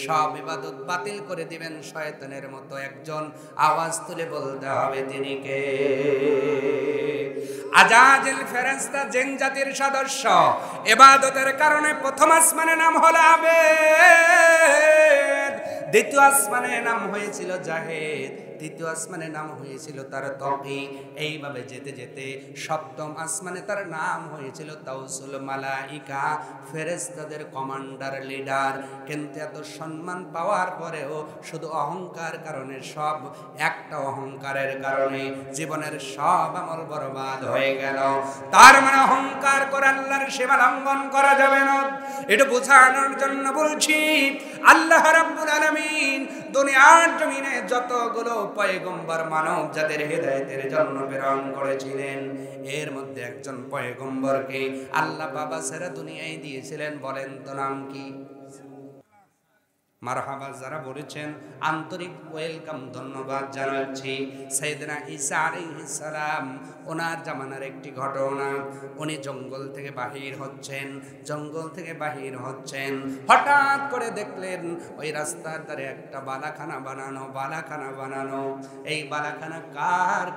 সব ইবাদত বাতিল করে দিবেন শয়তানের মতো একজন। আওয়াজ তুলে বলতে হবে তিনি কে? আজাজিল ফেরেশতা জিন জাতির সদস্য। ইবাদতের কারণে প্রথম আসমানে নাম হলো আবেদ, দ্বিতীয় আসমানে নাম হয়েছিল জাহেদ, তৃতীয় আসমানে নাম হয়েছিল তার তকি। এইভাবে যেতে যেতে সপ্তম আসমানে তার নাম হয়েছিল তাওসুল মালাইকা, ফেরেশতাদের কমান্ডার, লিডার। কিন্তু এত সম্মান পাওয়ার পরেও শুধু অহংকার কারণে, সব একটা অহংকারের কারণে জীবনের সব আমল বরবাদ হয়ে গেল। তার মানে অহংকার করে আল্লাহর সীমা লঙ্ঘন করা যাবে না। এটা বোঝানোর জন্য বলছি, আল্লাহ রাব্বুল আলামিন দুনিয়ার জমিনে যতগুলো পয়গম্বর মানব যাদের হেদায়েতের জন্য প্রেরণ করেছিলেন, এর মধ্যে একজন পয়গম্বরকে আল্লাহ বাবা সেরা দুনিয়ায় দিয়েছিলেন। বলেন তো নাম কি? মারহাবা যারা বলেছেন আন্তরিক ওয়েলকাম, ধন্যবাদ জানাচ্ছি। সাইয়েদনা ঈসা আলাইহিস সালাম, ওনার জামানার একটি ঘটনা। উনি জঙ্গল থেকে বাহির হচ্ছেন, হঠাৎ করে দেখলেন ওই রাস্তার ধারে একটা বালাখানা বানানো। এই বালাখানা কার?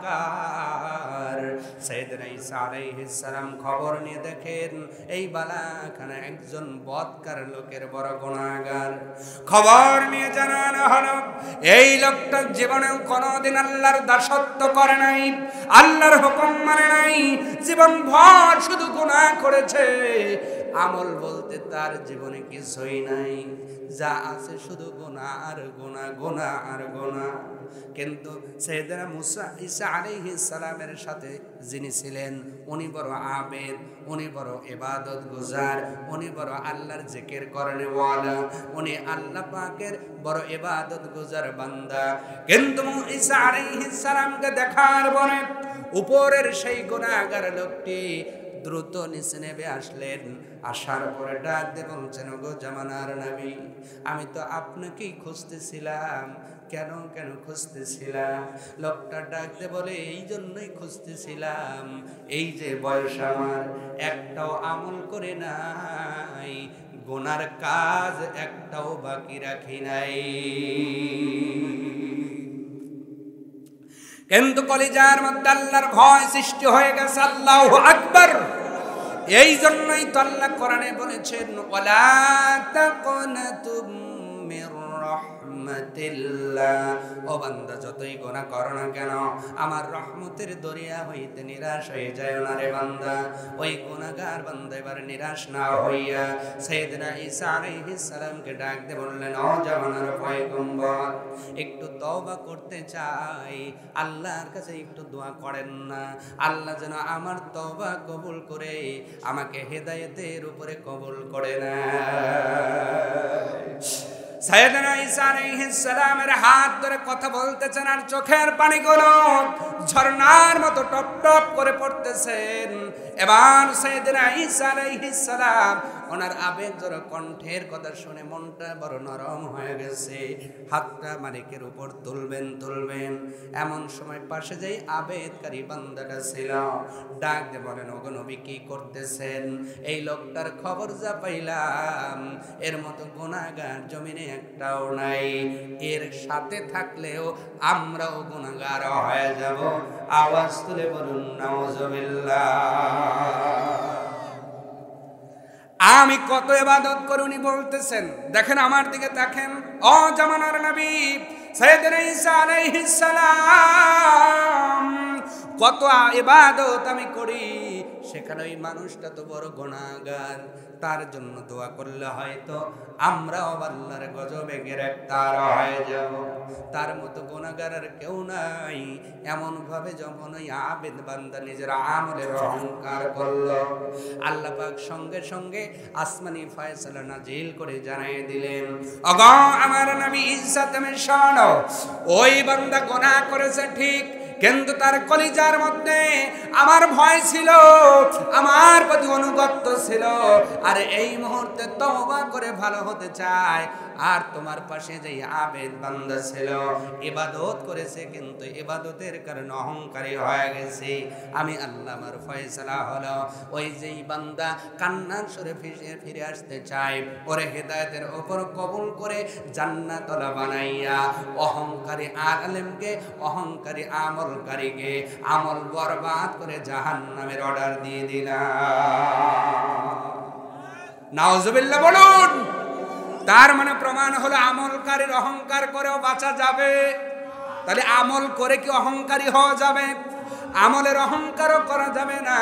সাইয়েদনা ঈসা আলাইহিস সালাম খবর নিয়ে দেখেন এই বালাখানা একজন বদকার লোকের, বড় গুনাহগার। খবর নিয়ে জানানো হলো এই লোকটা জীবনেও কোনোদিন আল্লাহর দাসত্ব করে নাই, আল্লাহর হুকুম মানে নাই, জীবন ভর শুধু গুনাহ করেছে। আমল বলতে তার জীবনে কিছুই নাই, যা আছে শুধু গুনাহ আর গুনাহ। কিন্তু সাইয়েদনা মুসা ঈসা আলাইহিস সালামের সাথে যিনি ছিলেন, উনি বড় আবেদ, উনি বড় ইবাদত গুজার, উনি বড় আল্লাহর জিকির করনে ওয়ালা, উনি আল্লাহ পাকের বড় ইবাদত গুজার বান্দা। কিন্তু ঈসা আলাইহিস সালামকে দেখার পরে উপরের সেই গুনাহগার লোকটি দ্রুত নিচে নেমে আসলেন। আসার পরে ডাক দিয়ে বলছেন, ওগো জামানার নবী, আমি তো আপনাকেই খুঁজতেছিলাম। কেন খুঁজতেছিলাম? লোকটা ডাক দিয়ে বলে, এই জন্যই খুঁজতেছিলাম, এই যে বয়স আমার, একটাও আমল করে নাই, গুনার কাজ একটাও বাকি রাখি নাই। কিন্তু কলিজার মধ্যে আল্লাহর ভয় সৃষ্টি হয়ে গেছে। আল্লাহু আকবার। এই জন্যই তো আল্লাহ কোরআনে বলেছেন, ওয়ালা তাকুনাতু মির রাহমাতিল্লাহ, ও বান্দা যতই গুনাহ করো না কেন আমার রহমতের দরিয়া হইতে নিরাশ হয়ে যায় না রে বান্দা। ওই গুনাহগার বান্দা এবার নিরাশ না হইয়া সাইয়েদনা ঈসা আলাইহিস সালামকে ডাক দিয়ে বললেন, ও জামানার পয়গম্বর, একটু তওবা করতে চাই, আল্লাহর কাছে একটু দোয়া করেন না, আল্লাহ যেন আমার তওবা কবুল করে আমাকে হেদায়েতের উপরে কবুল করে না। সাইয়েদনা ঈসা আলাইহিস সালামের হাত ধরে কথা বলতেছেন আর চোখের পানিগুলো ঝর্ণার মতো টপ টপ করে পড়তেছেন। এবার সাইয়েদনা ঈসা আলাইহিস সালাম ওনার আবেগজোর কণ্ঠের কথা শুনে মনটা বড় নরম হয়ে গেছে। হাতটা মালিকের উপর তুলবেন, এমন সময় পাশে যেই আবেদকারী বান্দাটা ছিল ডাক দিয়ে বলেন, ওগো নবী কি করতেছেন? এই লোকটার খবর যা পাইলাম, এর মতো গুনাহগার জমিনে একটাও নাই, এর সাথে থাকলেও আমরাও গুনাহগার হয়ে যাব। আওয়াজ তুলে বলুন নাউজুবিল্লাহ। আমি কত ইবাদত করি উনি বলতেছেন, দেখেন আমার দিকে দেখেন, ও জামানার নবী সাইয়েদনা ঈসা আলাইহিস সালাম, কত ইবাদত আমি করি, সেখানে ওই মানুষটা তো বড় গুনাহগার, তার জন্য দোয়া করলে হয়তো আমরাও আল্লাহর গজবে গ্রেফতার হয়ে যাব। তার মতো গুনাহগার আর কেউ নাই। এমন ভাবে যখন ওই আবেদ বান্দা নিজের আমলের অহংকার করলো, আল্লাহ পাক সঙ্গে সঙ্গে আসমানি ফয়সালা নাজিল করে জানিয়ে দিলেন, ওগো আমার নবী ঈসা তুমি শোনো, ওই বান্দা গুনাহ করেছে ঠিক, কিন্তু তার কলিজার মধ্যে আমার ভয় ছিল, আমার প্রতি অনুগত্য ছিল। আর এই মুহূর্তে তওবা করে ভালো হতে চায়। আর তোমার পাশে যে আবেদ বান্দা ছিল, ইবাদত করেছে কিন্তু ইবাদতের কারণে অহংকারী হয়ে গেছে। আমি আল্লাহ, আমার ফয়সালা হলো ওই যেই বান্দা কান্নার সুরে ফিরে আসতে চায়, ওরে হেদায়েতের উপর কবুল করে জান্নাতওয়ালা বানাইয়া অহংকারী আলেমকে, অহংকারী আমলকারীকে আমল বরবাদ করে জাহান্নামের অর্ডার দিয়ে দিলাম। নাউজুবিল্লাহ বলুন। তার মানে প্রমাণ হলো আমলকারীর অহংকার করেও বাঁচা যাবে। তাহলে আমল করে কি অহংকারী হওয়া যাবে? আমলের অহংকারও করা যাবে না,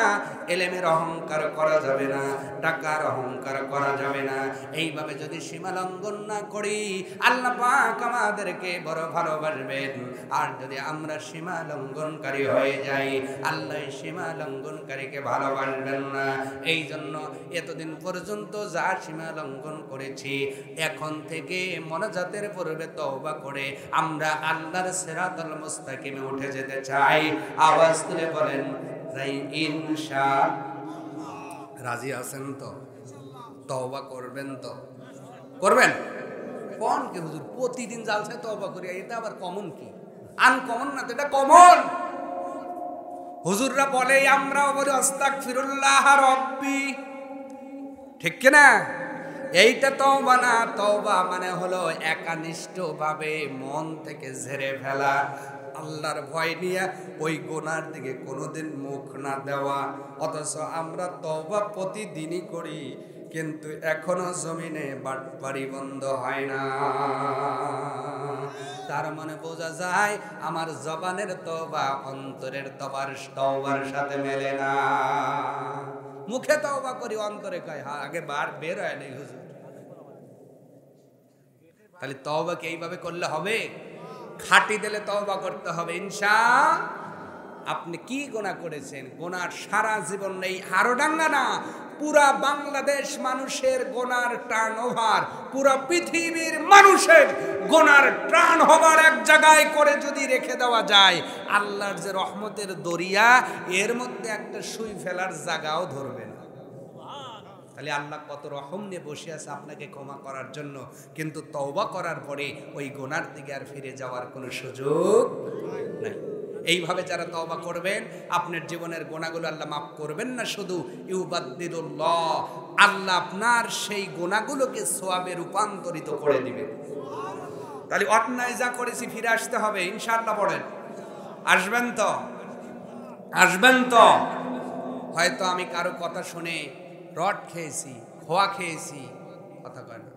এলেমের অহংকার করা যাবে না, টাকার অহংকার করা যাবে না। এইভাবে যদি সীমা লঙ্ঘন না করি, আল্লাহ পাক আমাদেরকে বড় ভালোবাসবেন। আর যদি আমরা সীমা লঙ্ঘনকারী হয়ে যাই, আল্লাহ সীমা লঙ্ঘনকারীকে ভালোবাসবেন না। এই জন্য এতদিন পর্যন্ত যা সীমা লঙ্ঘন করেছি, এখন থেকে মোনাজাতের পূর্বে তওবা করে আমরা আল্লাহর সিরাতাল মুস্তাকিমে উঠে যেতে চাই। আওয়াজ তুলে বলেন ইনশাআল্লাহ। রাজি আছেন তো? তওবা করবেন তো? করবেন? কোন কি হুজুর প্রতিদিন জালসায় তওবা করি, এটা আবার কমন কি? আনকমন না তো, এটা কমন। হুজুররা বলে, আমরাও বলি আস্তাগফিরুল্লাহ রব্বি, ঠিক কি না? এইটা তওবা না। তওবা মানে হলো একানিষ্ঠভাবে মন থেকে ঝেড়ে ফেলা, আল্লাহর ভয় নিয়ে ওই গুনার দিকে কোনোদিন মুখ না দেওয়া। অথচ আমরা তওবা প্রতিদিনই করি, কিন্তু এখনো জমিনে বাটপাড়ি বন্ধ হয় না। তার মানে বোঝা যায় আমার জবানের তওবা অন্তরের তওবার সাথে মেলে না। মুখে তওবা করি, অন্তরে কয় হ্যাঁ আগে বের হয় নাই হুজুর। তাহলে তওবা কি এইভাবে করলে হবে? খাটি দিলে তওবা করতে হবে ইনশাআল্লাহ। আপনি কি গুনাহ করেছেন? গুনার সারা জীবন নেই, হাড়োডাঙ্গা না, পুরা বাংলাদেশ মানুষের গুনার টার্নওভার, পুরা পৃথিবীর মানুষের গুনার টার্নওভার এক জায়গায় করে যদি রেখে দেওয়া যায়, আল্লাহর যে রহমতের দরিয়া, এর মধ্যে একটা সুই ফেলার জায়গাও ধরবে না। তাহলে আল্লাহ কত রহম নিয়ে বসে আছে আপনাকে ক্ষমা করার জন্য। কিন্তু তওবা করার পরে ওই গুনার দিকে আর ফিরে যাওয়ার কোনো সুযোগ নাই। এইভাবে যারা তওবা করবেন, আপনার জীবনের গুনাহগুলো আল্লাহ মাফ করবেন না, শুধু ইউবাদদিলুল্লাহ, আল্লাহ আপনার সেই গুনাহগুলোকে সওয়াবে রূপান্তরিত করে দিবেন। তাহলে অন্যায় যা করেছি ফিরে আসতে হবে ইনশাআল্লাহ। পড়েন, আসবেন তো? আসবেন তো? হয়তো আমি কারো কথা শুনে রড খেয়েছি, খোয়া খেয়েছি, কথা কয় না,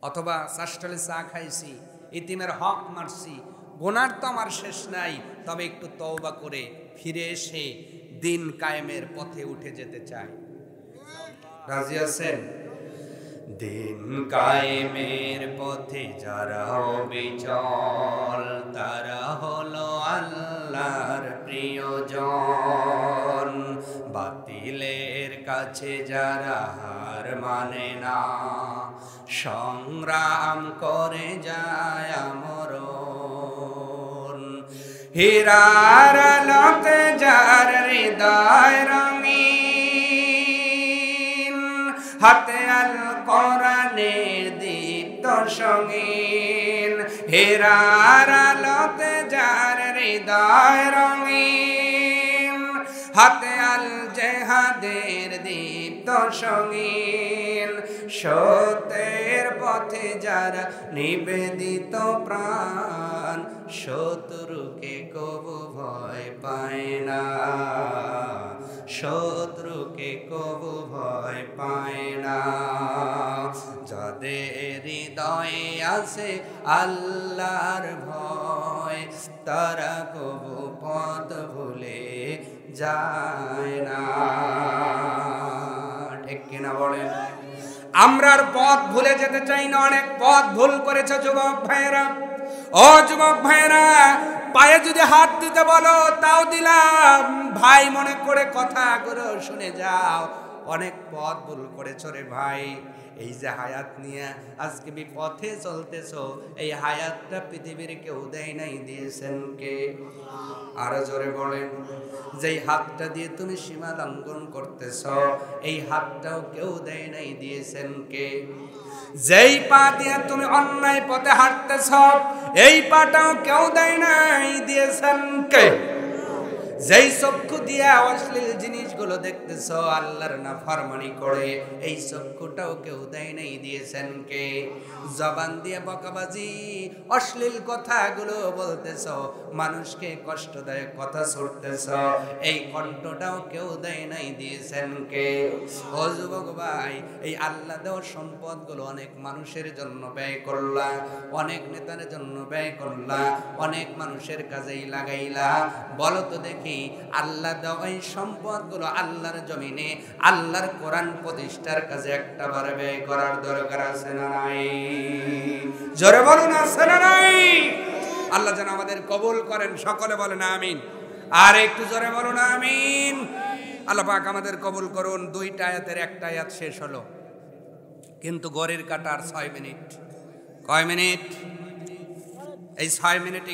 অথবা চাষটালে চা খাইছি, ইতিমের হক মারছি, গুনার তো আমার শেষ নাই। তবে একটু তওবা করে ফিরে এসে দিন কায়েমের পথে উঠে যেতে চাই। রাজি আছেন? দিন কায়েমের পথে যারা বিচল, তারা হলো আল্লাহর প্রিয়জন। বাতিলের কাছে যারা হার মানে না, সংগ্রাম করে যায় আমরণ। হীরার আলোতে যার হৃদয় রঙিন, হাতে আল কোরআনের দীপ্ত সঙ্গীন। হীরার আলোতে যার হৃদয় রঙিন, হাতে আল জেহাদের দীপ্ত সঙ্গীন। সত্যের পথে যারা নিবেদিত প্রাণ, শত্রুকে কবু ভয় পায় না, শত্রুকে কবু ভয় পায় না। যাদের হৃদয়ে আছে আল্লাহর ভয়, তারা কবু পথ ভুলে যায় না। ঠিক কিনা বলেন? আমরার পথ ভুলে যেতে চাই না। অনেক পথ ভুল করেছে যুবক ভাইয়েরা। ও যুবক ভাইয়েরা, পায়ে যদি হাত দিতে বলো তাও দিলাম, ভাই মনে করে কথাগুলো শুনে যাও। অনেক পথ ভুল করেছ রে ভাই। এই যে হায়াত নিয়ে আজকে বিপথে চলতেছো, এই হায়াতটা পৃথিবীর কেউ দেয় নাই, দিয়েছেন কে? আরো জোরে বলেন। যেই হাতটা দিয়ে তুমি সীমা লঙ্ঘন করতেছ, এই হাতটাও কেউ দেয় নাই, দিয়েছেন কে? যেই পা দিয়ে তুমি অন্যায় পথে হাঁটতেছ, এই পাটাও কেউ দেয় নাই, দিয়েছেন কে? যেই চক্ষু দিয়ে অশ্লীল জিনিসগুলো দেখতেছ, আল্লাহর নাফরমানি করে, এই চক্ষুটাও কেউ দেয় নাই, দিয়েছেন কে? জবান দিয়ে বকাবাজি অশ্লীল কথাগুলো বলতেছ, মানুষকে কষ্টদায়ক কথা ছড়তেছ, এই কণ্ঠটাও কেউ দেয় নাই, দিয়েছেন কে? ও যুবক ভাই, এই আল্লাহ দেওয়ার সম্পদগুলো অনেক মানুষের জন্য ব্যয় করলা, অনেক নেতার জন্য ব্যয় করলা, অনেক মানুষের কাজেই লাগাইলা। বলো তো দেখি, আল্লাহ দেওয়া এই সম্পদগুলো আল্লাহর জমিনে আল্লাহর কোরআন প্রতিষ্ঠার কাজে একটা বার ব্যয় করার দরকার আছে না নাই? জোরে বলুন, আছে না নাই? আল্লাহ যেন আমাদের কবুল করেন, সকলে বলেন আমিন। আর একটু জোরে বলুন আমিন। আল্লাহ পাক আমাদের কবুল করুন। 2টা আয়াতের একটা আয়াত শেষ হলো, কিন্তু ঘড়ির কাঁটার 6 মিনিট। কয় মিনিট? এই 6 মিনিট